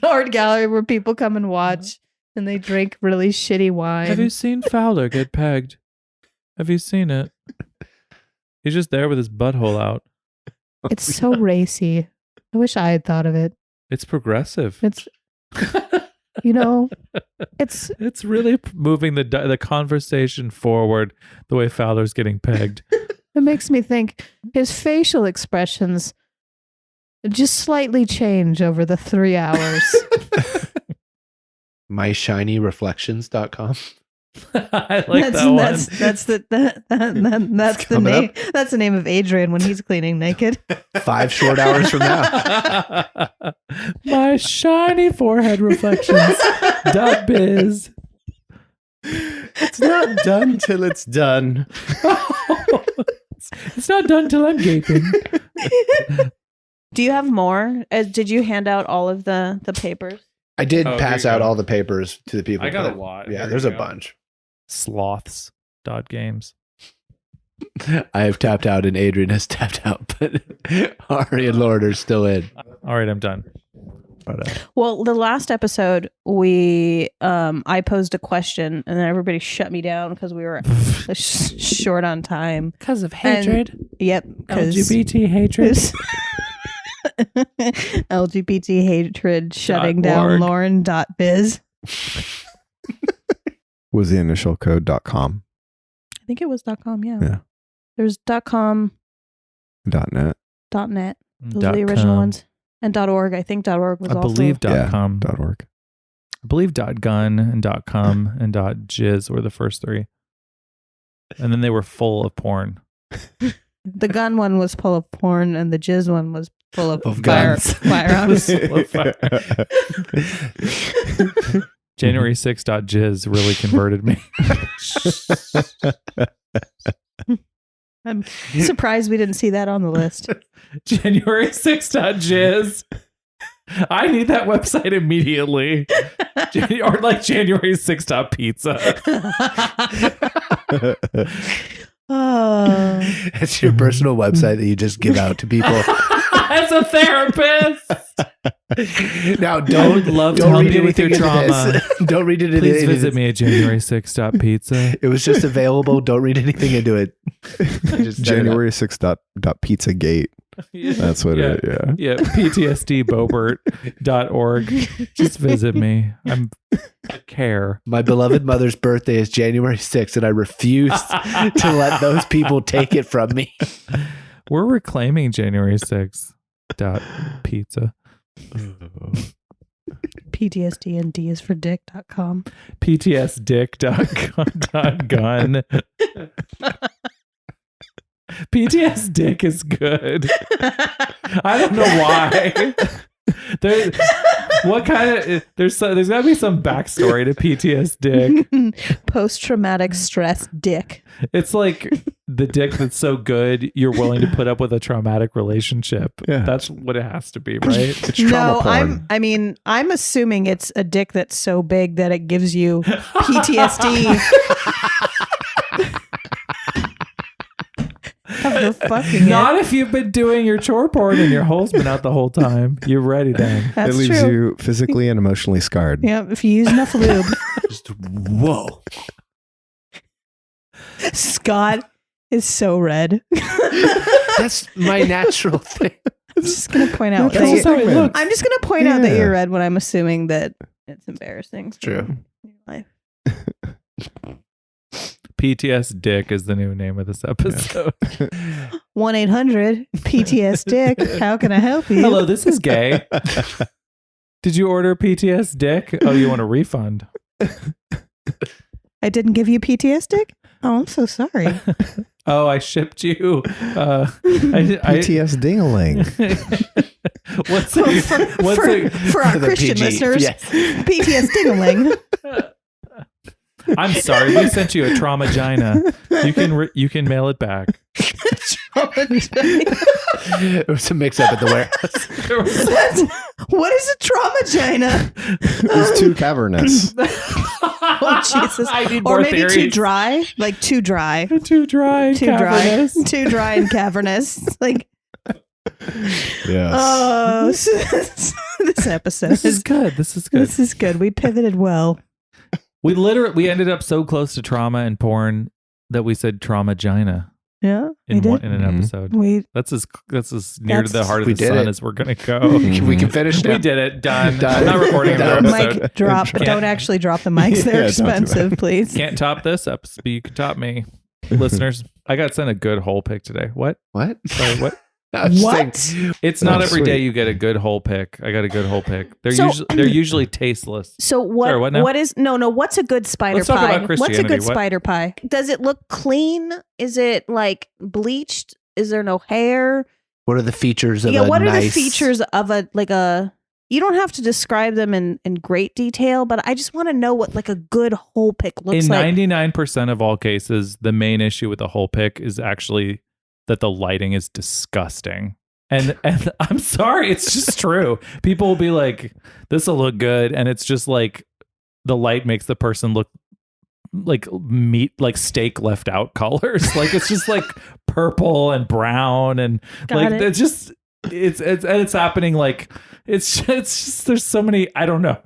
art gallery where people come and watch and they drink really shitty wine. Have you seen Fowler get pegged? Have you seen it? He's just there with his butthole out. It's so racy. I wish I had thought of it. It's progressive. It's, you know, it's really moving the conversation forward the way Fowler's getting pegged. it makes me think his facial expressions just slightly change over the 3 hours. MyShinyReflections.com. I like that one. That's the name. That's the name of Adrian when he's cleaning naked. 5 short hours from now. My shiny forehead reflections. .biz. It's not done till it's done. It's not done till I'm gaping. Do you have more? Did you hand out all of the papers? I did Oh, pass here you out go. all the papers to the people. I got a but- lot. Yeah, Here there's you a go. bunch. Sloths.games. I have tapped out and Adrian has tapped out, but Ari and Lord are still in. All right, I'm done. Well, the last episode I posed a question and then everybody shut me down because we were short on time. Because of Yep. LGBT hatred. LGBT hatred shutting down .org. Lauren.biz. Was the initial code .com, I think it was .com, yeah. Yeah. There's .com, .net, .net. Those are the original ones. And .org. I think .org was I also. believe Yeah. .com. .org. I believe .gun and .com and .jizz were the first 3. And then they were full of porn. The gun one was full of porn and the jizz one was full of guns. firearms. January 6.jizz really converted me. I'm surprised we didn't see that on the list. January 6.jizz. I need that website immediately. Or like January 6.pizza. Oh. It's your personal website that you just give out to people. As a therapist. Now, I would don't love to don't help read you with your anything into trauma. this. Don't read it. Please into visit me at January6.pizza. It was just available. Don't read anything into it. Just set it up. January 6th .pizzagate. That's what it. Yeah. Yeah, PTSDBobert.org. Just visit me. I care. My beloved mother's birthday is January 6th, and I refuse to let those people take it from me. We're reclaiming January 6th. Pizza. PTSD and D is for dick.com. PTSDick.gun. PTS Dick is good. I don't know why. There's got to be some backstory to PTS Dick. Post-traumatic stress dick. It's like the dick that's so good you're willing to put up with a traumatic relationship. Yeah. That's what it has to be, right? It's trauma porn. I'm assuming it's a dick that's so big that it gives you PTSD. Of the fucking Not if you've been doing your chore porn and your hole's been out the whole time. You're ready then. That's it leaves true. you physically and emotionally scarred. Yeah, if you use enough lube. Just, whoa. Scott is so red. That's my natural thing. I'm just gonna point out That's that also how it looks. I'm just gonna point out that Yeah. you're red when I'm assuming that it's embarrassing. True. Your life. PTS Dick is the new name of this episode. 1-800-PTS Dick. How can I help you? Hello, this is gay. Did you order PTS Dick? Oh, you want a refund? I didn't give you PTS Dick? Oh, I'm so sorry. Oh, I shipped you. PTS ding-a-ling. What's for, it? What's for, it? for our For the Christian PG, listeners, yes. PTS Ding-a-ling. I'm sorry, we sent you a traumagina. You can mail it back. It was a mix-up at the warehouse. What is a trauma-gina? It was too cavernous. Oh, Jesus. I need Or more maybe too theories. dry. Like too dry. Too dry. And Too dry. cavernous. Too dry and cavernous. Like, Yes. oh, this episode This is good. This is good. This is good. We pivoted well. We ended up so close to trauma and porn that we said trauma-gina Yeah. in we one did. in an Mhm. episode. We That's as near to the heart of We the did sun it. as we're gonna go. We can finish now. We did it. Done. Done. I'm not recording another Done. episode. mic drop. Can't- Don't actually drop the mics. They're Yeah, don't do expensive, please. Can't top this episode, but you can top me. Listeners, I got sent a good hole pick today. What? What? Sorry, what? I was What? saying- It's not Oh, every day sweet. you get a good hole pick. I got a good hole pick. They're So- usually tasteless. So what? Sorry, what now? What's a good spider Let's talk pie? about What's a Christianity. good What- spider pie? Does it look clean? Is it like bleached? Is there no hair? What are the features of Yeah. a What are the nice- features of a? You don't have to describe them in great detail, but I just want to know what like a good hole pick looks In like. 99% of all cases, the main issue with the hole pick is actually that the lighting is disgusting. And I'm sorry, it's just true. People will be like, "This will look good," and it's just like the light makes the person look like meat, like steak left out colors. Like it's just like purple and brown and Got like it. it's just it's happening. Like it's just there's so many. I don't know.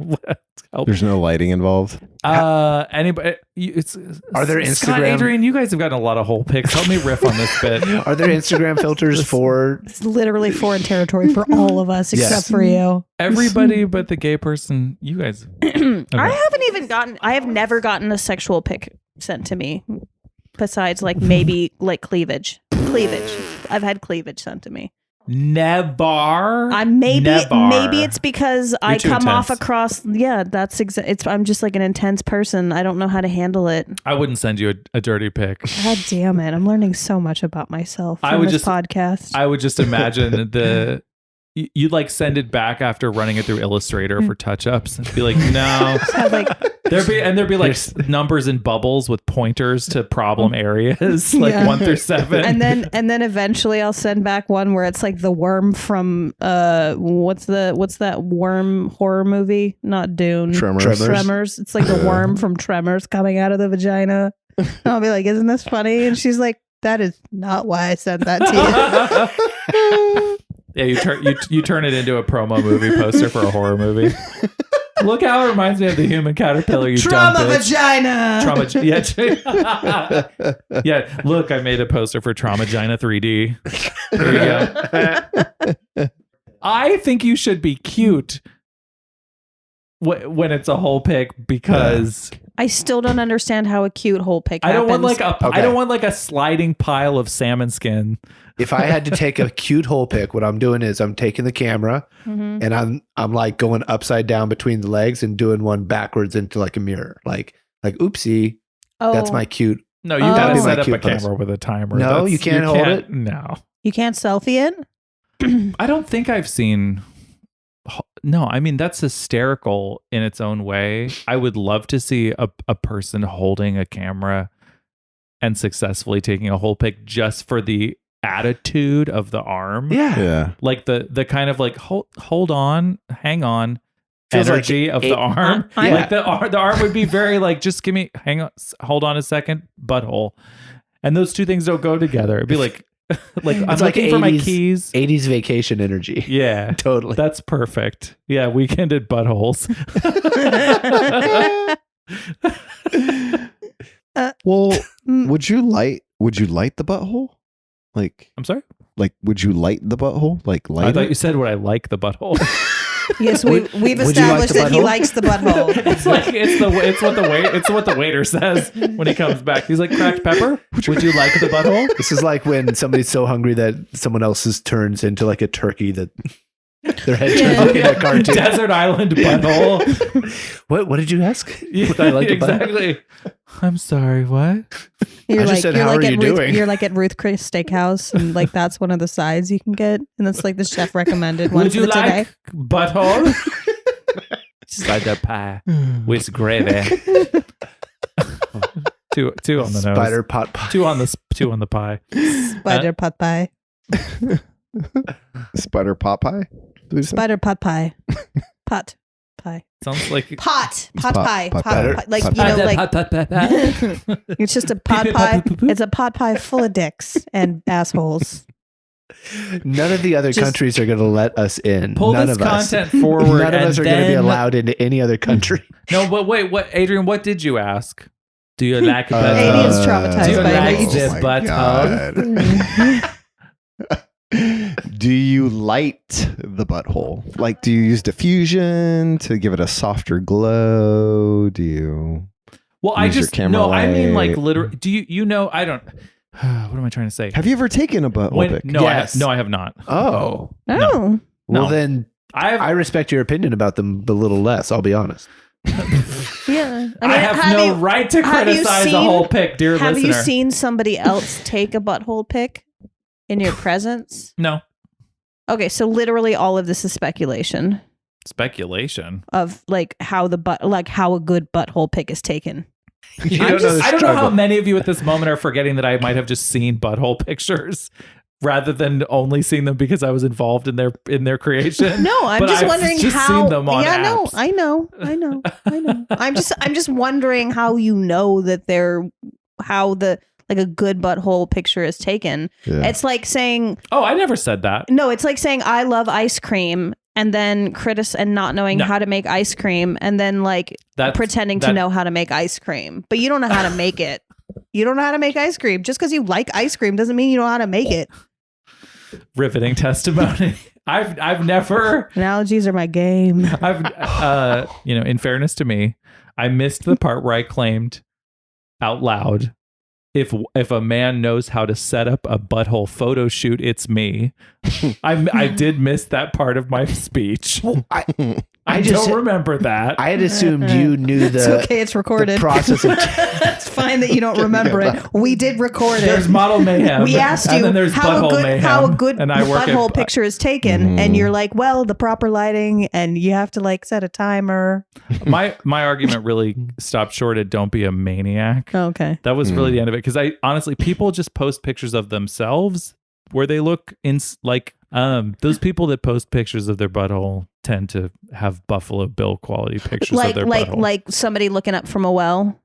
Help. There's no lighting involved. Anybody? It's Are there Scott, Instagram- Adrian, you guys have gotten a lot of hole picks. Help me riff on this bit. Are there Instagram filters for? It's literally foreign territory for all of us Yes. except for you. Everybody but the gay person. You guys. I have never gotten a sexual pic sent to me besides like maybe like cleavage. I've had cleavage sent to me. Never. Maybe Never. it's because I too come off intense. across. Yeah, I'm just like an intense person. I don't know how to handle it. I wouldn't send you a dirty pic. God damn it! I'm learning so much about myself I from would this just- podcast. I would just imagine you'd like send it back after running it through Illustrator for touch ups and be like, no. Have, like, There'd be like numbers and bubbles with pointers to problem areas, like Yeah. 1 through 7. and then eventually I'll send back one where it's like the worm from what's that worm horror movie? Not Dune. Tremors. It's like the worm from Tremors coming out of the vagina. And I'll be like, isn't this funny? And she's like, that is not why I sent that to you. Yeah, you turn it into a promo movie poster for a horror movie. Look how it reminds me of the human caterpillar. You Trauma dumb bitch. vagina. Trauma. Yeah, yeah. Look, I made a poster for Traumagina 3D. There you go. I think you should be cute when it's a whole pic because I still don't understand how a cute hole pic I don't want happens. like a Okay. I don't want like a sliding pile of salmon skin. If I had to take a cute hole pic, what I'm doing is I'm taking the camera Mhm. and I'm like going upside down between the legs and doing one backwards into like a mirror. Like oopsie, Oh, that's my cute. No, you Oh. gotta That'd be my set up a cute pose. camera with a timer. No, you can't hold it? No. you can't selfie it? I don't think I've seen. No, I mean, that's hysterical in its own way. I would love to see a person holding a camera and successfully taking a whole pic just for the attitude of the arm. Yeah. Yeah. Like the kind of like, hold on, hang on. Feels like Energy of the arm. I- Like the arm would be very like, just give me, hang on, hold on a second, butthole. And those two things don't go together. It'd be like, I'm It's like looking for my 80s keys. 80s vacation energy. Yeah. Totally. That's perfect. Yeah, weekend at buttholes. Well, Mm. would you light the butthole? Like I'm sorry? would you light the butthole? Like light I thought it? you said would I like the butthole. Yes, we've would you like established the that he butthole? likes the butthole. it's what the waiter says when he comes back. He's like, cracked pepper? Would you like the butthole? This is like when somebody's so hungry that someone else's turns into like a turkey that their head turns Yeah. like in a cartoon. Desert Island butthole. What did you ask? Yeah, Would I like a butthole? exactly. I'm sorry, what? You're I just said, "How are you doing?" You're like at Ruth Chris Steakhouse, and like that's one of the sides you can get, and that's like the chef recommended one Would for you the today. like butthole? Spider pie with gravy. Two on the nose. Spider pot pie. Two on the pie. Spider pot pie. Spider pot pie? Spider pot pie. Pot pie. Sounds like Pot Pot pie. pie. Pot. Like, you know, like it's just a pot pie. It's a pot pie full of dicks and assholes. None of the other Just- countries are going to let us in. Pull None this of us. content forward. None of us are going to be allowed into any other country. No, but wait, what, Adrian? What did you ask? Do you like the Amy is butthole? traumatized Do you by like it. the butthole? Do you light the butthole? Like, do you use diffusion to give it a softer glow? Do you? Well, I Use your just camera no. I mean, like light. literally. Do you know? I don't. What am I trying to say? Have you ever taken a butthole When, pic? no, Yes. I have not. Oh. Oh. Well, No. then I respect your opinion about them a little less, I'll be honest. Yeah. I have no right to have you criticize a seen- whole pic, dear Have listener. you seen somebody else take a butthole pic in your presence? No Okay, so literally all of this is speculation speculation. of like how how a good butthole pic is taken. You I don't know the don't know how struggle. many of you at this moment are forgetting that I might have just seen butthole pictures rather than only seeing them because I was involved in their creation. No, I'm But just I've wondering just how. seen them on yeah, no, apps. I know. I'm just wondering how you know that how the like a good butthole picture is taken. Yeah. It's like saying Oh, I never said that. no. It's like saying I love ice cream and then and not knowing No. how to make ice cream and then like That's- pretending to that- know how to make ice cream, but you don't know how to make it. You don't know how to make ice cream. Just because you like ice cream doesn't mean you know how to make it. Riveting testimony. I've never. Analogies are my game. I've in fairness to me, I missed the part where I claimed out loud, if a man knows how to set up a butthole photo shoot, it's me. I did miss that part of my speech. I just- don't remember that. I had assumed you knew It's the, okay. It's recorded. the process of It's fine that you don't remember it. We did record There's it. model mayhem. We asked and you then there's how butthole a mayhem, good and I work butthole at, picture is taken, and you're like, well, the proper lighting, and you have to like set a timer. My argument really stopped short at "Don't be a maniac." Okay. That was really the end of it because I honestly, people just post pictures of themselves where they look like those people that post pictures of their butthole tend to have Buffalo Bill quality pictures of their butthole. Like somebody looking up from a well.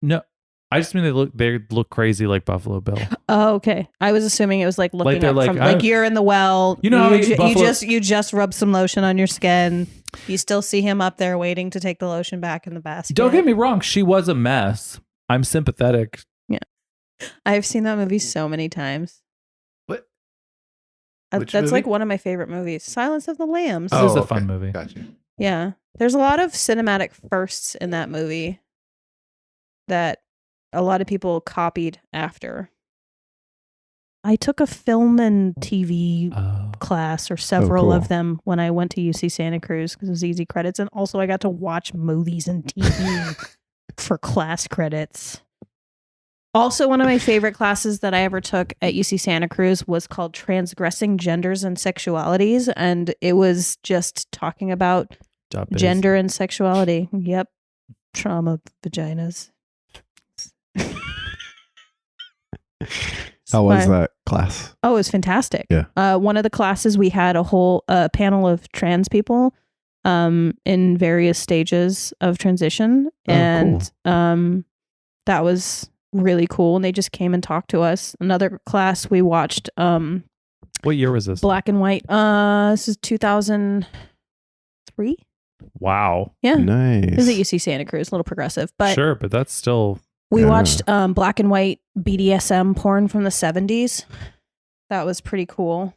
No, I just mean they look crazy like Buffalo Bill. Oh, okay. I was assuming it was like looking they're up like, from I- like you're in the well. You know how you Buffalo- you just rub some lotion on your skin. You still see him up there waiting to take the lotion back in the basket. Don't get me wrong, she was a mess. I'm sympathetic. I've seen that movie so many times. What? That's Which movie? like one of my favorite movies. Silence of the Lambs. This is a fun movie. Gotcha. Yeah. There's a lot of cinematic firsts in that movie that a lot of people copied after. I took a film and TV class or several cool. of them when I went to UC Santa Cruz because it was easy credits. And also I got to watch movies and TV for class credits. Also, one of my favorite classes that I ever took at UC Santa Cruz was called Transgressing Genders and Sexualities. And it was just talking about Job is- gender and sexuality. Yep. Trauma vaginas. How was Fine. that class? Oh, it was fantastic. Yeah. One of the classes we had a whole panel of trans people in various stages of transition. Oh, And that was really cool. And they just came and talked to us. Another class we watched What year was this? Black and White. This is 2003. Wow. Yeah. Nice. It was at UC Santa Cruz, a little progressive. But Sure, but that's still we Yeah. watched black and white BDSM porn from the 70s. That was pretty cool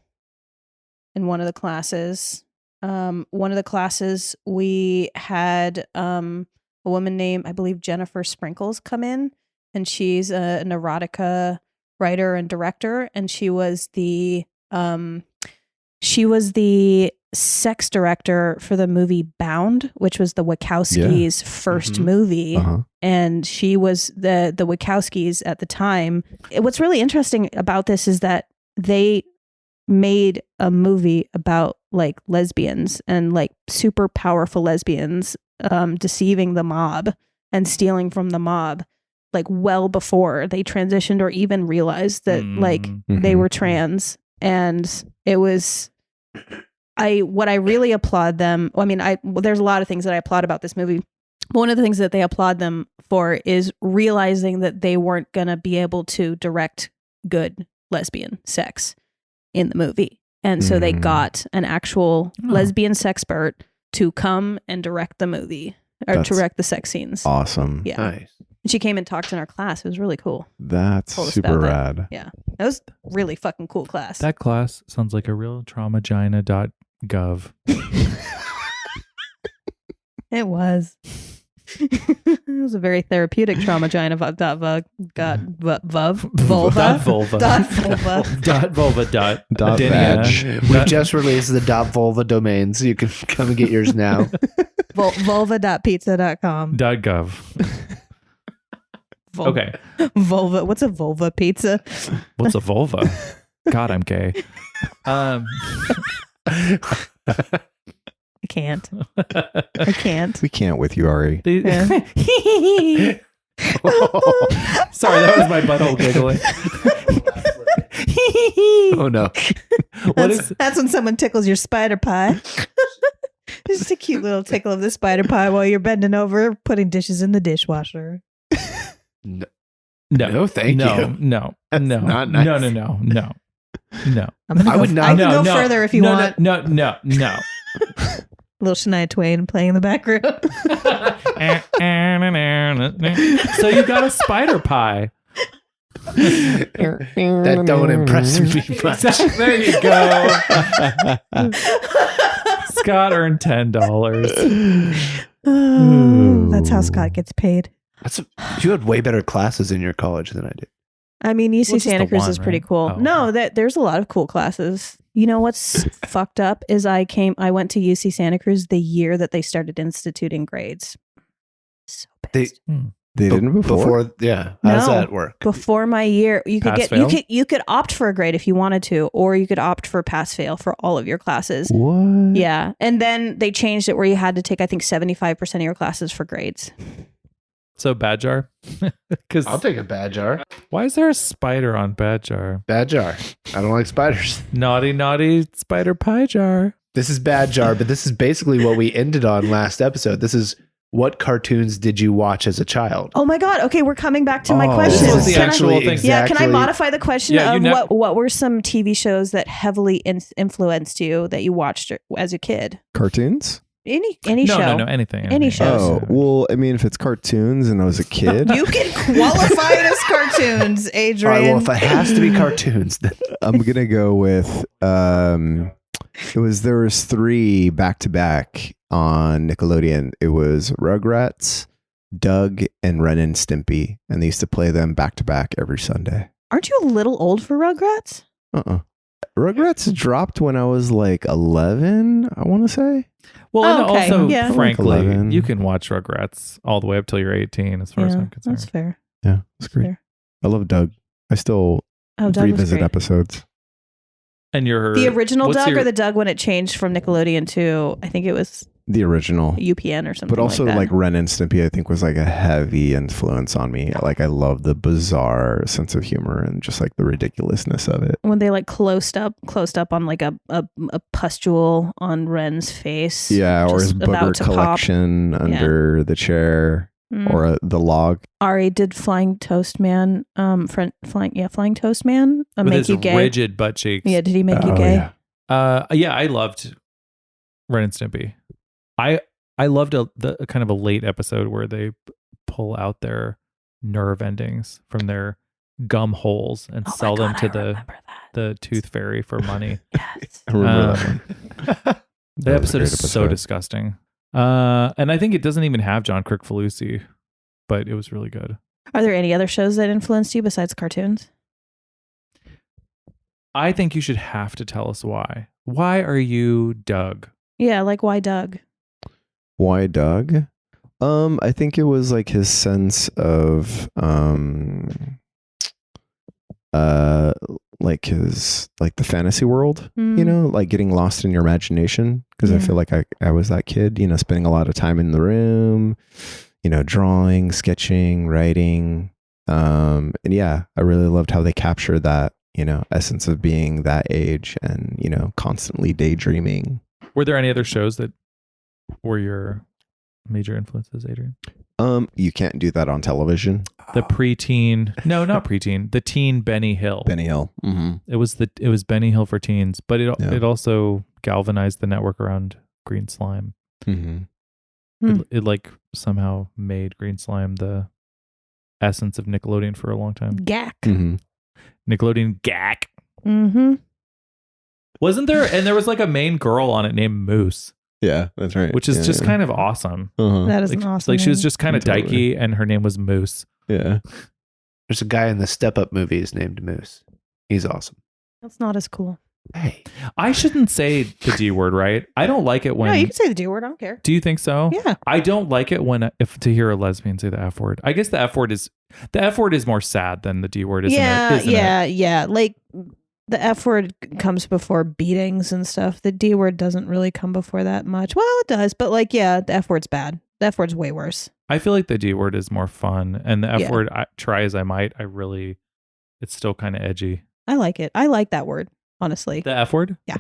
in one of the classes. One of the classes we had a woman named, I believe, Jennifer Sprinkles come in, and she's an erotica writer and director, and she was the sex director for the movie Bound, which was the Wachowskis' first Mhm. movie. Uh-huh. And she was the Wachowskis at the time. What's really interesting about this is that they made a movie about like lesbians and like super powerful lesbians deceiving the mob and stealing from the mob. like well before they transitioned or even realized that like they were trans. And it was what I really applaud them. I mean, there's a lot of things that I applaud about this movie. But one of the things that they applaud them for is realizing that they weren't going to be able to direct good lesbian sex in the movie. And so they got an actual lesbian sexpert to come and direct the movie or direct the sex scenes. Awesome. Yeah. Nice. And she came and talked in our class. It was really cool. That's Told us super about rad. that. Yeah. It was really fucking cool class. That class sounds like a real traumagina.gov. It was. It was a very therapeutic traumagina vulva. Dot vulva. Dot vulva. Dot vulva. Dot Vag. We just released the .vulva domain, so you can come and get yours now. Vulva.pizza.com. .gov. Okay. Vulva. What's a vulva pizza? What's a vulva? God, I'm gay. I can't. I can't. We can't with you, Ari. Yeah. Sorry, that was my butthole giggling. Oh no. That's when someone tickles your spider pie. Just a cute little tickle of the spider pie while you're bending over putting dishes in the dishwasher. No, thank you. No. That's No. not nice. No. I can go further if you want. No. Little Shania Twain playing in the background. So you got a spider pie. That don't impress me much. There you go. Scott earned $10. Oh, that's how Scott gets paid. You had way better classes in your college than I did. I mean, UC Well, just Santa the Cruz one, is pretty right? cool. Oh. No, there's a lot of cool classes. You know what's fucked up is I went to UC Santa Cruz the year that they started instituting grades. So pissed. They didn't before? Yeah. How does No. that work? Before my year, you could Pass, get you fail? could opt for a grade if you wanted to, or you could opt for pass fail for all of your classes. What? Yeah, and then they changed it where you had to take I think 75% of your classes for grades. So Badjar? Because I'll take a bad jar. why is there a spider on Badjar? Bad jar. I don't like spiders. Naughty spider pie jar. This is bad jar, but this is basically what we ended on last episode. This is what cartoons did you watch as a child? Oh my god! Okay, we're coming back to my Oh. question. This was the Can I- actual thing. Yeah, can I modify the question Yeah, you of what were some TV shows that heavily influenced you that you watched as a kid? Cartoons? Any No, show? anything. Any shows. Oh, well, I mean, if it's cartoons and I was a kid, You can qualify it as cartoons, All Adrian. right, well, if it has to be cartoons, then I'm gonna go with there was 3 back to back on Nickelodeon. It was Rugrats, Doug, and Ren and Stimpy, and they used to play them back to back every Sunday. Aren't you a little old for Rugrats? Rugrats dropped when I was like 11, I want to say. Well, Oh, and okay. also, Yeah. frankly, 11. you can watch Rugrats all the way up till you're 18, as far as I'm concerned. That's fair. Yeah, it's great. Fair. I love Doug. I still Oh, Doug was revisit great. episodes. And you're The original what's Doug your- or the Doug when it changed from Nickelodeon to I think it was The original. UPN or something. But also like, like that. Ren and Stimpy, I think was like a heavy influence on me. Like I love the bizarre sense of humor and just like the ridiculousness of it. when they like closed up on like a pustule on Ren's face. Yeah, or his just about booger to pop. collection under the chair or the log. Ari, did Flying Toast Man, Flying Toast Man with make his you gay? rigid butt cheeks. Yeah, did he make you Oh, gay? yeah. Yeah, I loved Ren and Stimpy. I loved the kind of a late episode where they pull out their nerve endings from their gum holes and Oh my sell them God, to I the remember that. the tooth fairy for money. Yes. I remember that Um, one. The episode was a is great so disgusting. And I think it doesn't even have John Kricfalusi, but it was really good. Are there any other shows that influenced you besides cartoons? I think you should have to tell us why. Why are you Doug? Yeah, like why Doug? Why Doug? I think it was like his sense of like the fantasy world, you know, like getting lost in your imagination. Because I Yeah. feel like I was that kid, you know, spending a lot of time in the room, you know, drawing, sketching, writing, And yeah, I really loved how they captured that, essence of being that age and, constantly daydreaming. Were there any other shows that were your major influences, Adrian? You can't do that on television. The preteen, no, not preteen, the teen Benny Hill. Benny Hill. Mm-hmm. It was Benny Hill for teens, but Yeah. it also galvanized the network around Green Slime. Mm-hmm. It like somehow made Green Slime the essence of Nickelodeon for a long time. Gack. Mm-hmm. Nickelodeon Gack. Mm-hmm. Wasn't there? And there was like a main girl on it named Moose, Yeah, that's right. which is just kind of awesome. Uh-huh. That is Like, an awesome. like she was name. just kind of Totally. dykey, and her name was Moose. Yeah. There's a guy in the Step Up movies named Moose. He's awesome. That's not as cool. Hey, I shouldn't say the D word, right? I don't like it when. No, you can say the D word. I don't care. Do you think so? Yeah. I don't like it when if to hear a lesbian say the F word. I guess the F word is more sad than the D word, isn't Yeah, it? Isn't it? yeah. Like the F word comes before beatings and stuff. The D word doesn't really come before that much. Well, it does, but like, yeah, the F word's bad. The F word's way worse. I feel like the D word is more fun, and the F Yeah. word, try as I might, it's still kind of edgy. I like it. I like that word, honestly. The F word? Yeah.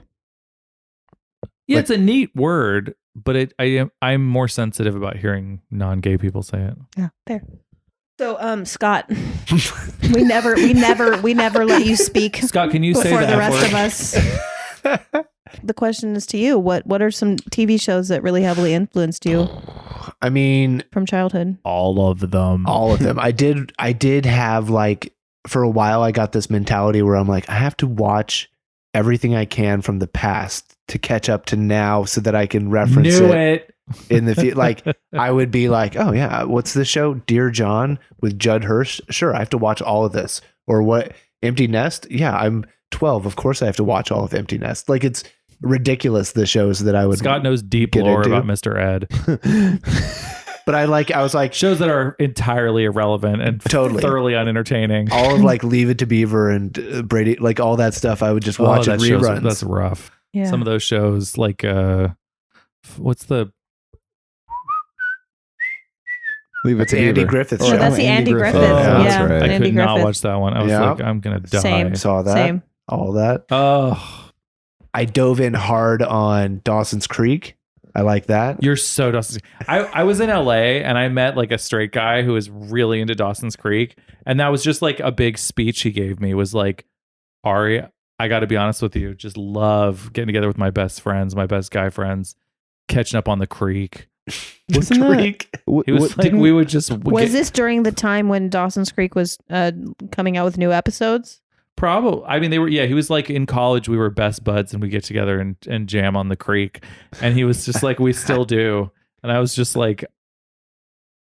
Yeah, Like- it's a neat word, but I'm more sensitive about hearing non-gay people say it. Yeah, there. So, Scott, we never let you speak Scott, can you say before the the F rest word? of us. The question is to you: What are some TV shows that really heavily influenced you I mean, from childhood? All of them. all of them. I did have like for a while I got this mentality where I'm like, I have to watch everything I can from the past to catch up to now so that I can reference Knew it it. in the future. Like I would be like, oh yeah, what's the show? Dear John with Judd Hirsch. Sure, I have to watch all of this. Or what? Empty Nest? Yeah, I'm 12. Of course I have to watch all of Empty Nest. Like it's ridiculous the shows that I would Scott knows deep get lore into. about Mr. Ed. But I was like Shows that are entirely irrelevant and Totally. thoroughly unentertaining. all of like Leave It to Beaver and Brady, like all that stuff I would just watch in that shows- reruns. That's rough. Yeah. Some of those shows, like what's the Leave it It's to Andy Beaver. Griffith's Or- show. Oh, that's the Andy Griffith. That's Yeah. right. I Andy could not Griffith. watch that one. I was Yeah. like, I'm gonna die. Same. Saw that. Same. All that. Oh, I dove in hard on Dawson's Creek. I like that. you're so Dawson's. I was in LA and I met like a straight guy who was really into Dawson's Creek, and that was just like a big speech he gave me. Was like, Ari, I got to be honest with you, just love getting together with my best friends, my best guy friends, catching up on the creek. Wasn't that- Creek. He was like, we would just Was this during the time when Dawson's Creek was coming out with new episodes? Probably. I mean, they were. Yeah, he was like in college. We were best buds, and we get together and jam on the creek. And he was just like, we still do. And I was just like,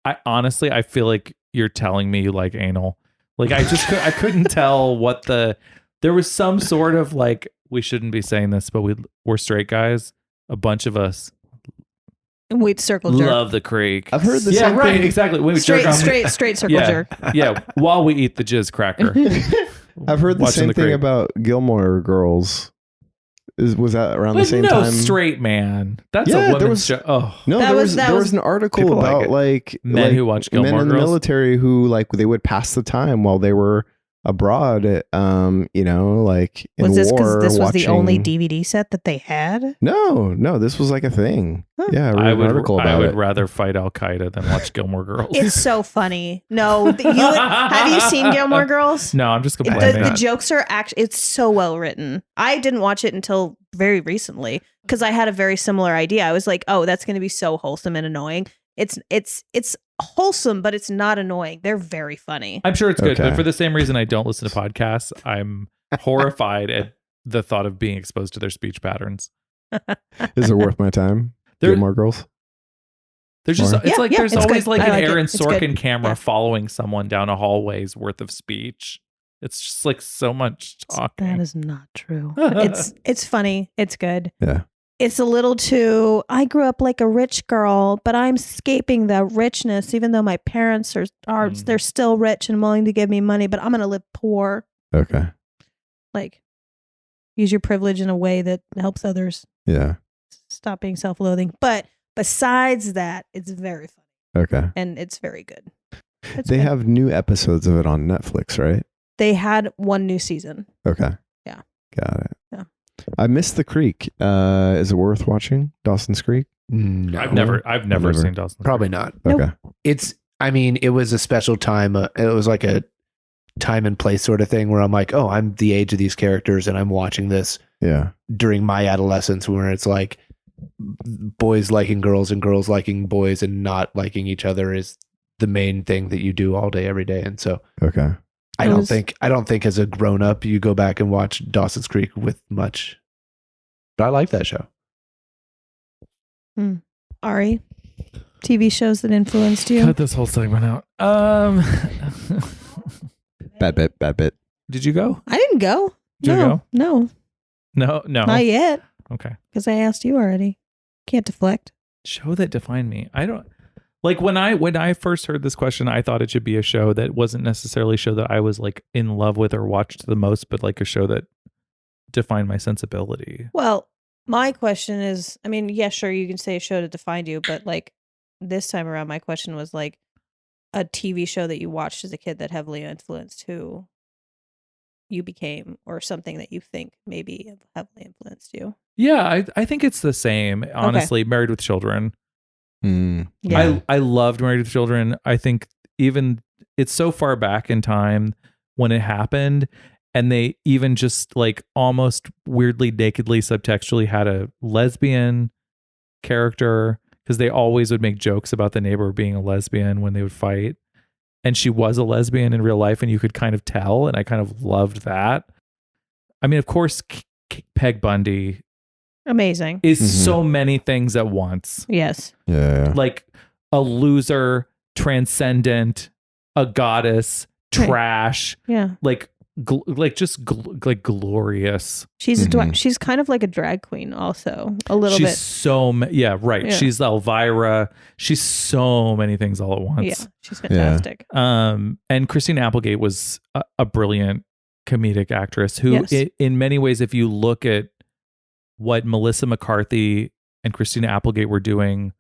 I honestly, I feel like you're telling me you like anal. Like I couldn't tell what there was some sort of like, we shouldn't be saying this, but we're straight guys. A bunch of us Wait, circle jerk. love the creek. I've heard the Yeah, same right. thing. Exactly. When we jerk Straight, on- straight circle Yeah. jerk. Yeah, while we eat the jizz cracker. I've heard the Watching same thing creek. about Gilmore Girls. Was that around the But same no time? straight man. That's Yeah, a there women's was- show. Oh. No, That there was- was that was- an article People like about it. like Men who watch Gilmore men in the Girls? military who like they would pass the time while they were abroad. Like in Was this war. because this was the only watching- DVD set that they had? No, this was like a thing. Huh. Yeah, I read an article about I would it. rather fight Al Qaeda than watch Gilmore Girls. It's so funny. No, have you seen Gilmore Girls? No, I'm just The, complaining. the jokes are actually, it's so well written. I didn't watch it until very recently because I had a very similar idea. I was like, oh, that's going to be so wholesome and annoying. It's wholesome, but it's not annoying. They're very funny. I'm sure it's good, Okay. but for the same reason I don't listen to podcasts, I'm horrified at the thought of being exposed to their speech patterns. Is it worth my time? There- Gilmore Girls. There's just Or- it's Yeah, like yeah, there's it's always good. like I an like it. Aaron It's good. Sorkin camera Yeah. following someone down a hallway's worth of speech. It's just like so much talking. That is not true. It's funny. It's good. Yeah. It's a little too, I grew up like a rich girl, but I'm escaping the richness, even though my parents are they're still rich and willing to give me money, but I'm going to live poor. Okay. Like, use your privilege in a way that helps others. Yeah. Stop being self-loathing. But besides that, it's very funny Okay. and it's very good. It's They good. have new episodes of it on Netflix, right? They had one new season. Okay. Yeah. Got it. Yeah. I missed The Creek. Is it worth watching? Dawson's Creek? No, I've never seen Dawson's probably Creek. not. Nope. Okay. It was a special time. It was like a time and place sort of thing where I'm like, oh, I'm the age of these characters and I'm watching this Yeah. during my adolescence where it's like boys liking girls and girls liking boys and not liking each other is the main thing that you do all day, every day. And so Okay. I don't think as a grown up, you go back and watch Dawson's Creek with much, but I like that show. Ari, TV shows that influenced you. Cut this whole segment out. Bad bit. Did you go? I didn't go. Did you no, go? no, No. not yet. Okay. Because I asked you already. Can't deflect. Show that defined me. I don't like when I first heard this question, I thought it should be a show that wasn't necessarily a show that I was like in love with or watched the most, but like a show that defined my sensibility. Well, my question is, I mean, yeah, sure, you can say a show that defined you, but like this time around, my question was like a TV show that you watched as a kid that heavily influenced who you became, or something that you think maybe heavily influenced you. Yeah, I think it's the same. Honestly, Married with Children. Yeah. I loved Married with Children. I think even it's so far back in time when it happened, and they even just like almost weirdly nakedly subtextually had a lesbian character, because they always would make jokes about the neighbor being a lesbian when they would fight. And she was a lesbian in real life, and you could kind of tell, and I kind of loved that. I mean, of course, Peg Bundy Amazing. is so many things at once. Yes. Yeah. Like a loser, transcendent, a goddess, Right. trash, Yeah. like glorious. She's she's kind of like a drag queen also, a little She's bit. so yeah, right. Yeah. She's Elvira. She's so many things all at once. Yeah, she's fantastic. And Christina Applegate was a brilliant comedic actress who, Yes. in many ways, if you look at what Melissa McCarthy and Christina Applegate were doing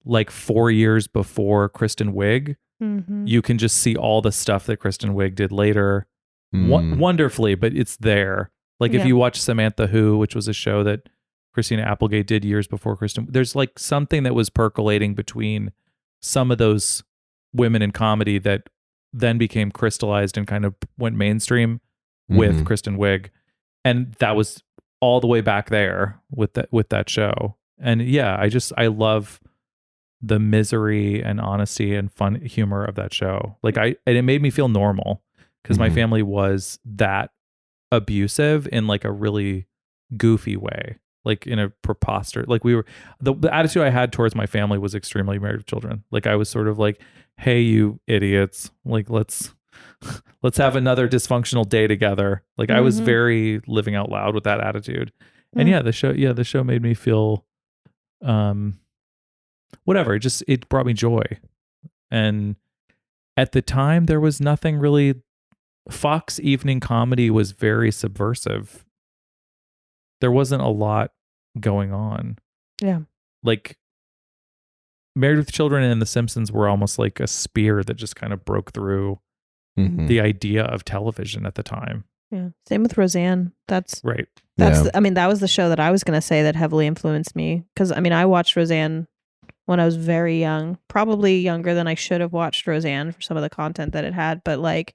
like 4 years before Kristen Wiig, Mhm. you can just see all the stuff that Kristen Wiig did later wonderfully, but it's there. Like if Yeah. you watch Samantha Who, which was a show that Christina Applegate did years before Kristen, there's like something that was percolating between some of those women in comedy that then became crystallized and kind of went mainstream with Kristen Wiig. And that was all the way back there with that show. And yeah, I love the misery and honesty and fun humor of that show. Like and it made me feel normal, because my family was that abusive in like a really goofy way, like in a preposterous, like we were, the attitude I had towards my family was extremely Married with Children. Like I was sort of like, hey, you idiots, like let's have another dysfunctional day together. Like I was very living out loud with that attitude. And the show made me feel whatever. It brought me joy. And at the time there was nothing really. Fox evening comedy was very subversive. There wasn't a lot going on. Yeah. Like Married with Children and The Simpsons were almost like a spear that just kind of broke through the idea of television at the time. Yeah. Same with Roseanne. That's right. That's I mean, that was the show that I was going to say that heavily influenced me, because I mean, I watched Roseanne when I was very young, probably younger than I should have watched Roseanne for some of the content that it had, but like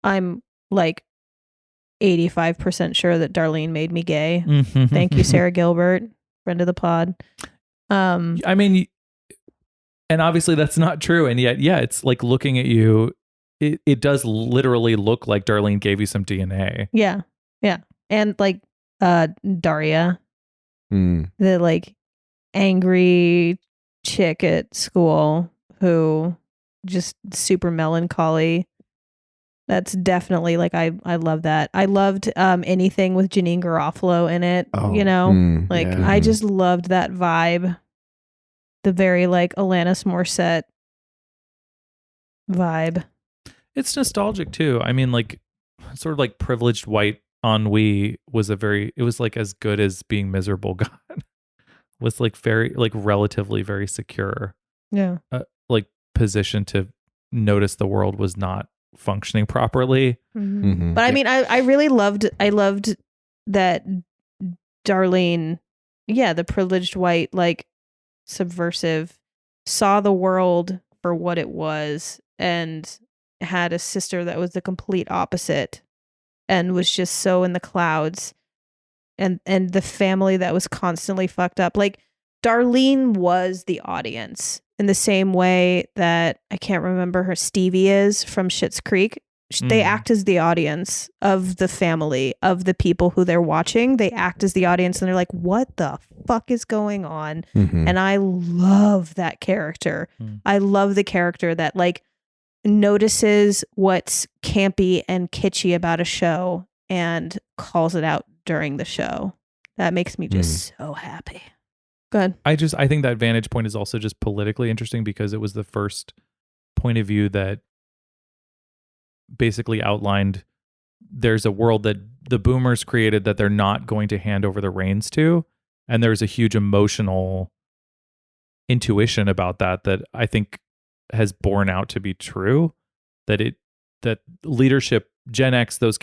I'm like 85% sure that Darlene made me gay. Thank you, Sarah Gilbert, friend of the pod. I mean, and obviously that's not true. And yet, yeah, it's like looking at you, it does literally look like Darlene gave you some DNA. Yeah. Yeah. And like Daria, the like angry chick at school who just super melancholy. That's definitely like I love that. I loved anything with Janine Garofalo in it. You know, like I just loved that vibe. The very like Alanis Morissette vibe. It's nostalgic too. I mean, like sort of like privileged white ennui was it was like as good as being miserable God. Was like very like relatively very secure. Yeah. Like position to noticed the world was not functioning properly. Mhm. But I mean, I really loved that Darlene, the privileged white, like subversive, saw the world for what it was and had a sister that was the complete opposite and was just so in the clouds, and the family that was constantly fucked up. Like Darlene was the audience in the same way that I can't remember her Stevie is from Schitt's Creek. They act as the audience of the family, of the people who they're watching. They act as the audience and they're like, what the fuck is going on? Mhm. And I love that character. I love the character that like notices what's campy and kitschy about a show and calls it out during the show. That makes me just so happy. Go ahead. I think that vantage point is also just politically interesting because it was the first point of view that basically outlined there's a world that the boomers created that they're not going to hand over the reins to. And there's a huge emotional intuition about that I think has borne out to be true. That leadership, Gen X, those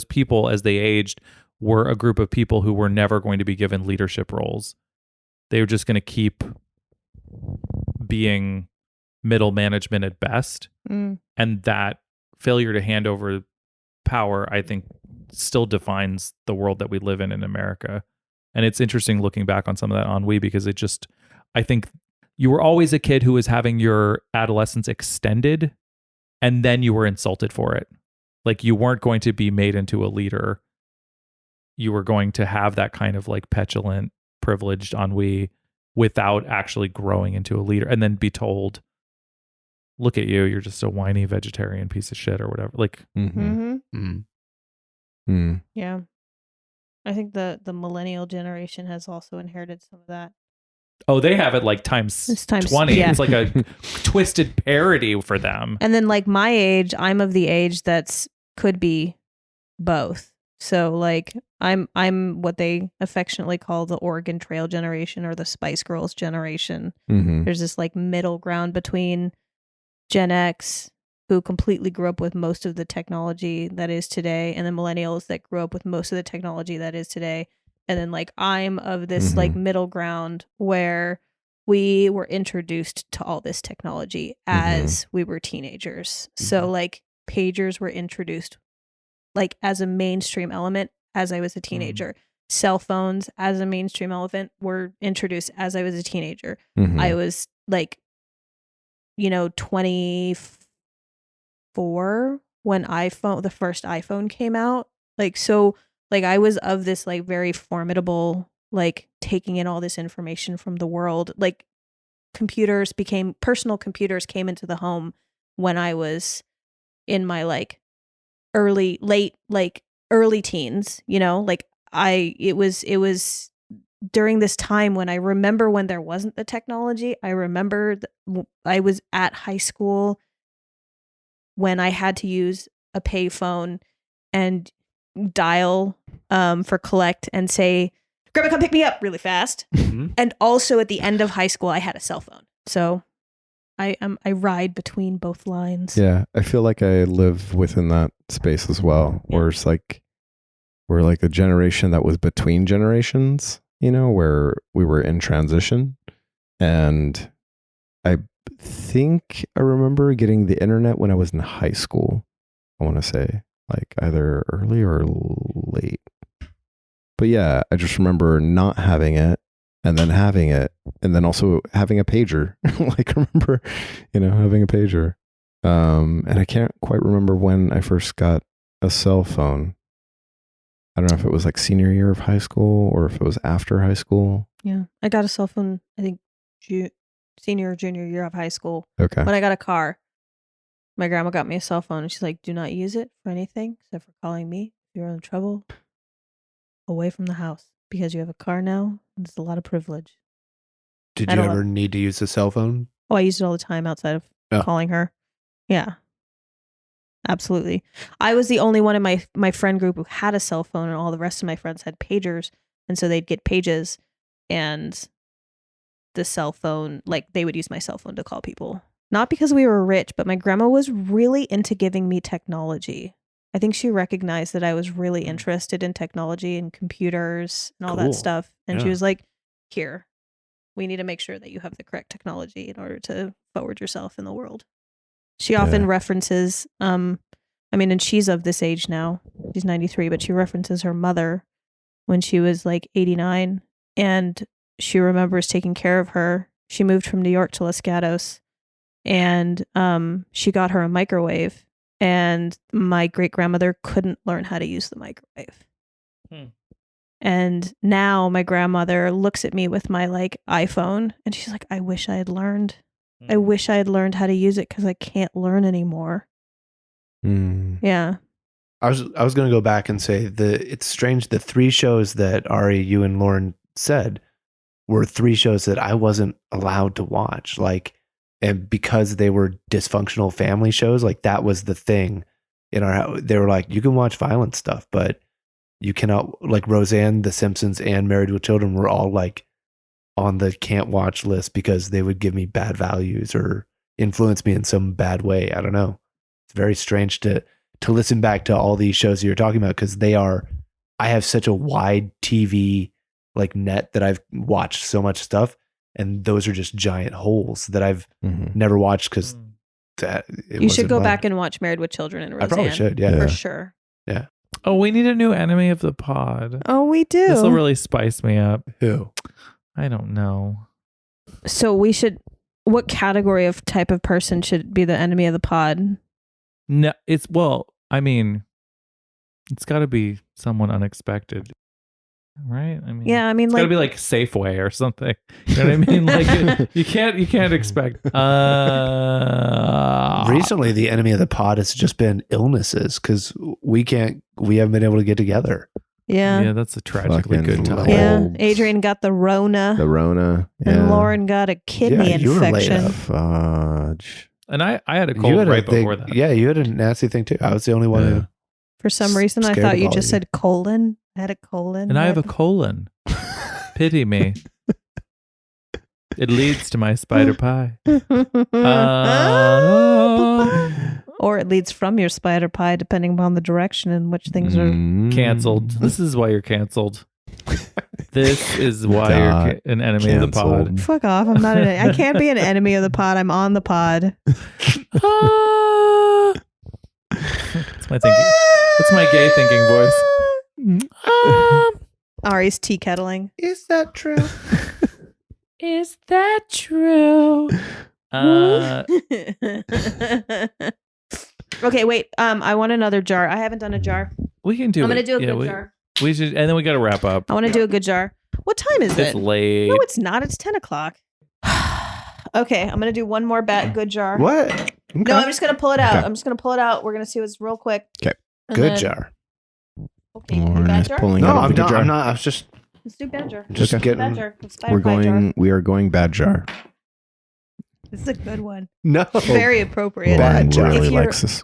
people as they aged were a group of people who were never going to be given leadership roles. They were just going to keep being middle management at best. And that failure to hand over power, I think, still defines the world that we live in America. And it's interesting looking back on some of that ennui because I think you were always a kid who was having your adolescence extended and then you were insulted for it. Like you weren't going to be made into a leader. You were going to have that kind of like petulant, privileged ennui without actually growing into a leader and then be told, look at you, you're just a whiny vegetarian piece of shit or whatever. Like, Yeah. I think the millennial generation has also inherited some of that. oh, they have it like times It's times 20. yeah. It's like a twisted parody for them. And then like my age, I'm of the age that's could be both. So like I'm what they affectionately call the Oregon Trail generation or the Spice Girls generation. There's this like middle ground between Gen X, who completely grew up with most of the technology that is today, and the millennials that grew up with most of the technology that is today. And then like I'm of this like middle ground where we were introduced to all this technology as we were teenagers. So like pagers were introduced like as a mainstream element as I was a teenager. Cell phones as a mainstream element were introduced as I was a teenager. I was like, 24 when the first iPhone came out. Like, so like I was of this like very formidable, like taking in all this information from the world. Like personal computers came into the home when I was in my like early teens, like it was during this time when I remember when there wasn't the technology. I remember I was at high school when I had to use a payphone and dial for collect and say, "Grandma, come pick me up," really fast. And also at the end of high school, I had a cell phone. So I ride between both lines. Yeah, I feel like I live within that space as well, where it's like we're like a generation that was between generations, where we were in transition. And I think I remember getting the internet when I was in high school. I want to say like either early or late. But yeah, I just remember not having it and then having it and then also having a pager. Like remember, having a pager. And I can't quite remember when I first got a cell phone. I don't know if it was like senior year of high school or if it was after high school. Yeah. I got a cell phone, I think senior or junior year of high school. Okay. When I got a car, my grandma got me a cell phone and she's like, "Do not use it for anything except for calling me. If you're in trouble, away from the house because you have a car now. It's a lot of privilege." Did you ever need to use a cell phone? Oh, I used it all the time outside of calling her. Yeah. Absolutely. I was the only one in my friend group who had a cell phone, and all the rest of my friends had pagers. And so they'd get pages, and the cell phone, like they would use my cell phone to call people. not because we were rich, but my grandma was really into giving me technology. I think she recognized that I was really interested in technology and computers and all Cool. that stuff. And she Yeah. was like, here, we need to make sure that you have the correct technology in order to forward yourself in the world. She often references, and she's of this age now. She's 93, but she references her mother when she was like 89. And she remembers taking care of her. She moved from New York to Los Gatos. And she got her a microwave. And my great-grandmother couldn't learn how to use the microwave. And now my grandmother looks at me with my like iPhone and she's like, I wish I had learned. I wish I had learned how to use it because I can't learn anymore. Yeah. I was going to go back and say it's strange. The 3 shows that Ari, you and Lauren said were 3 shows that I wasn't allowed to watch. Like, and because they were dysfunctional family shows, like that was the thing in our house. They were like, you can watch violent stuff, but you cannot, like Roseanne, The Simpsons, and Married with Children were all like on the can't watch list because they would give me bad values or influence me in some bad way. I don't know. It's very strange to listen back to all these shows that you're talking about because I have such a wide TV like net that I've watched so much stuff. And those are just giant holes that I've never watched because you should go back and watch Married with Children and Roseanne. I probably should, yeah. For sure. Yeah. Oh, we need a new enemy of the pod. Oh, we do. This will really spice me up. Who? I don't know. So what category of type of person should be the enemy of the pod? No, it's got to be someone unexpected. Right? I mean, yeah, it's gotta be like Safeway or something. You know what I mean? Like you can't expect. Recently, the enemy of the pod has just been illnesses because we haven't been able to get together. Yeah. Yeah, that's a tragically good time. Yeah. Adrian got the Rona. Yeah. And Lauren got a kidney infection. Fudge. And I had a cold right before that. Yeah, you had a nasty thing too. I was the only one who. For some reason, I thought you just said colon. I had a colon. And I have a colon. Pity me. It leads to my spider pie. Or it leads from your spider pie, depending upon the direction in which things are canceled. This is why you're canceled. This is why you're an enemy of the pod. Fuck off. I'm not I can't be an enemy of the pod. I'm on the pod. That's my thinking. That's my gay thinking voice. Ari's tea kettling. Is that true? Is that true? Okay, wait. I want another jar. I haven't done a jar. We can do. I'm gonna do a good jar. We should, and then we got to wrap up. I want to do a good jar. What time is it? It's late. No, it's not. It's 10 o'clock. Okay, I'm gonna do one more good jar. What? Okay. No, I'm just gonna pull it out. Okay. I'm just gonna pull it out. We're gonna see what's real quick. Okay. Good jar. Okay, Lauren bad is jar? pulling No, out I'm the good not. jar. I'm not. I was just Let's do bad jar. just Okay. Bad getting. jar. Spider pie jar. We are going bad jar. This is a good one. No. Very appropriate. Lauren jar. really If you're- likes this.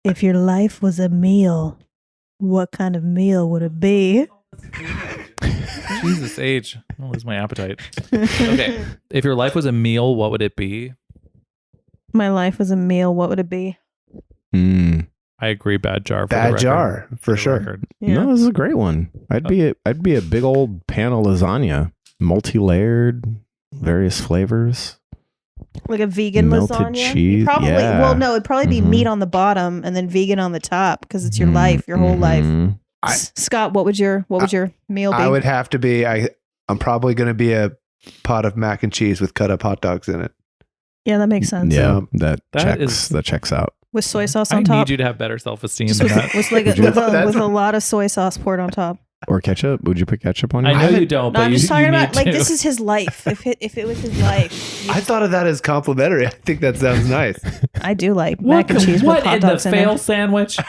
If your life was a meal, what kind of meal would it be? Jesus age. I'll lose my appetite. Okay. If your life was a meal, what would it be? My life was a meal, what would it be? I agree. Bad jar. For the Bad record. jar for the sure. record. Yeah. No, this is a great one. I'd be a big old pan of lasagna, multi-layered, various flavors. Like a vegan Melted lasagna? cheese, You probably, yeah. Well, no, it'd probably be Mhm. meat on the bottom and then vegan on the top because it's your life, your whole life. Mhm. Scott, what would your meal be? I would have to be. I'm probably going to be a pot of mac and cheese with cut up hot dogs in it. Yeah, that makes sense. Yeah, Um, that is- checks out. With soy sauce I on top. need you to have better self-esteem Just than with, that. with like Would you- with That's- a lot of soy sauce poured on top. Or ketchup? Would you put ketchup on I yours? know haven't- you don't, No, but I'm you, just talking you about need like to. this is his life. If it was his life, I thought of that as complimentary. I think that sounds nice. I do like what, mac and cheese with what hot in the dogs in fail it. sandwich?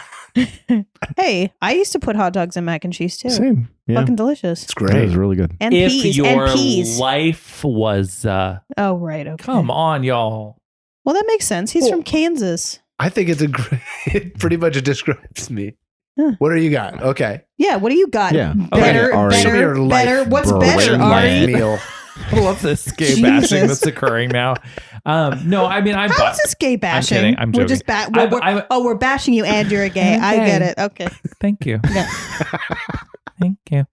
Hey, I used to put hot dogs in mac and cheese too. Same. Yeah, Fucking delicious. It's that great. was really good. And If peas. your And peas. life was, Oh right. Okay. come on, y'all. Well, that makes sense. He's from Kansas. I think it's a great. It pretty much describes me. Huh. What do you got? Okay. Yeah. What do you got? Yeah. Better. Okay, Ari. Show me your Better. life What's brain better, life. Ari? meal. I love this gay bashing that's occurring now. No, I mean, I'm How is this gay bashing? kidding. I'm We're joking. just we're bashing you and you're a gay. I Okay. get it. Okay. Thank you. Yeah. Thank you.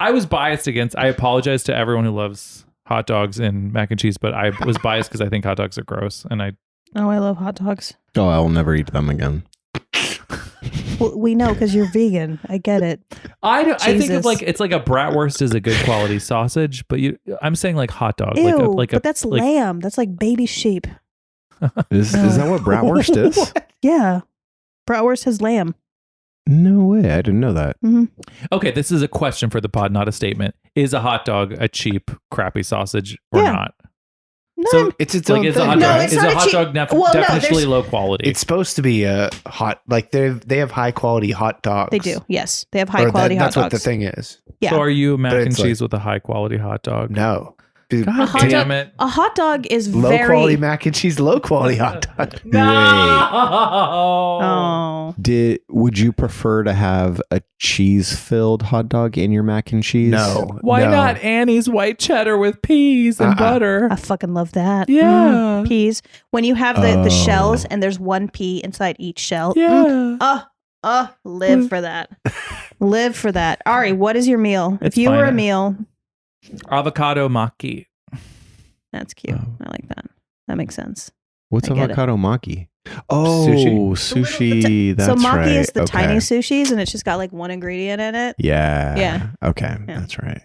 I was biased against. I apologize to everyone who loves hot dogs and mac and cheese, but I was biased because I think hot dogs are gross, and I I love hot dogs. Oh, I'll never eat them again. Well, we know because you're vegan. I get it. I think of Jesus. like it's like a bratwurst is a good quality sausage, but I'm saying like hot dog, Ew, like but that's lamb. That's like baby sheep. Is that what bratwurst is? Yeah. Bratwurst has lamb. No way. I didn't know that. Okay, this is a question for the pod, not a statement. Is a hot dog a cheap, crappy sausage or Yeah. not? No, So it's its Like, own is a thing, hot No, dog, right? it's is not a a hot cheap- dog Well, no, definitionally there's- low quality? It's supposed to be a hot, like they have high quality hot dogs. they do. Yes. They have Or high quality hot that's dogs. what the thing is. Yeah. So are you mac But and it's cheese with a high quality hot dog? No. Dude, God hot damn dog- it. A hot dog is low very quality mac and cheese, low quality hot dog. Oh. Would you prefer to have a cheese-filled hot dog in your mac and cheese? No. Why no. not Annie's white cheddar with peas and butter? I fucking love that. Yeah. Peas. When you have the Oh. shells and there's one pea inside each shell. Yeah. Live for that. Live for that. Ari, what is your meal? It's if you were a fine. meal, Avocado maki. that's cute. Oh. I like that. That makes sense. What's I get it. avocado maki? Oh, Sushi. sushi. That's so maki right. is the Okay. tiny sushis and it's just got like one ingredient in it. Yeah. Yeah. Okay. Yeah. That's right.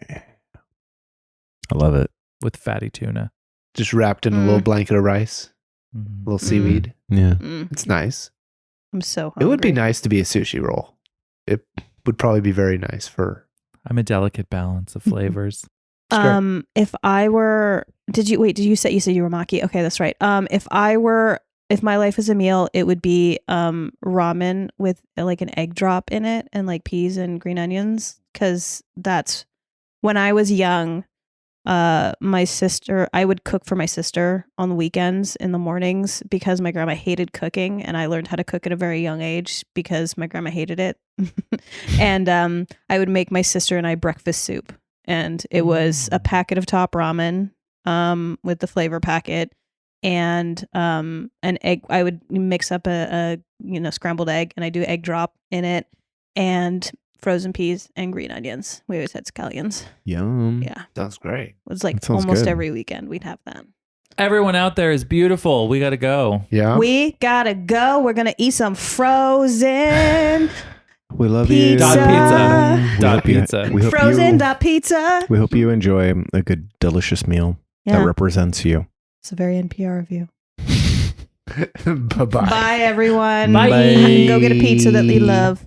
I love it. With fatty tuna. Just wrapped in a little blanket of rice, Mhm. a little seaweed. Yeah. It's nice. I'm so hungry. It would be nice to be a sushi roll. It would probably be very nice for. I'm a delicate balance of flavors. It's great. If I were, did you say you were maki? Okay, that's right. If my life is a meal, it would be ramen with like an egg drop in it and like peas and green onions. Cause that's when I was young, my sister, I would cook for my sister on the weekends in the mornings because my grandma hated cooking and I learned how to cook at a very young age because my grandma hated it. And I would make my sister and I breakfast soup. And it was a packet of top ramen with the flavor packet and an egg. I would mix up a scrambled egg and I do egg drop in it and frozen peas and green onions. We always had scallions. Yum. Yeah. Sounds great. It was like That sounds almost good. every weekend we'd have that. Everyone out there is beautiful. We got to go. Yeah. We gotta go. We're gonna eat some frozen We love Pizza. you. Dot pizza. We Dot hope you- pizza. we hope frozen you- dot pizza. We hope you enjoy a good, delicious meal Yeah, that represents you. it's a very NPR of you. Bye-bye. Bye everyone. Bye. Go get a pizza that we love.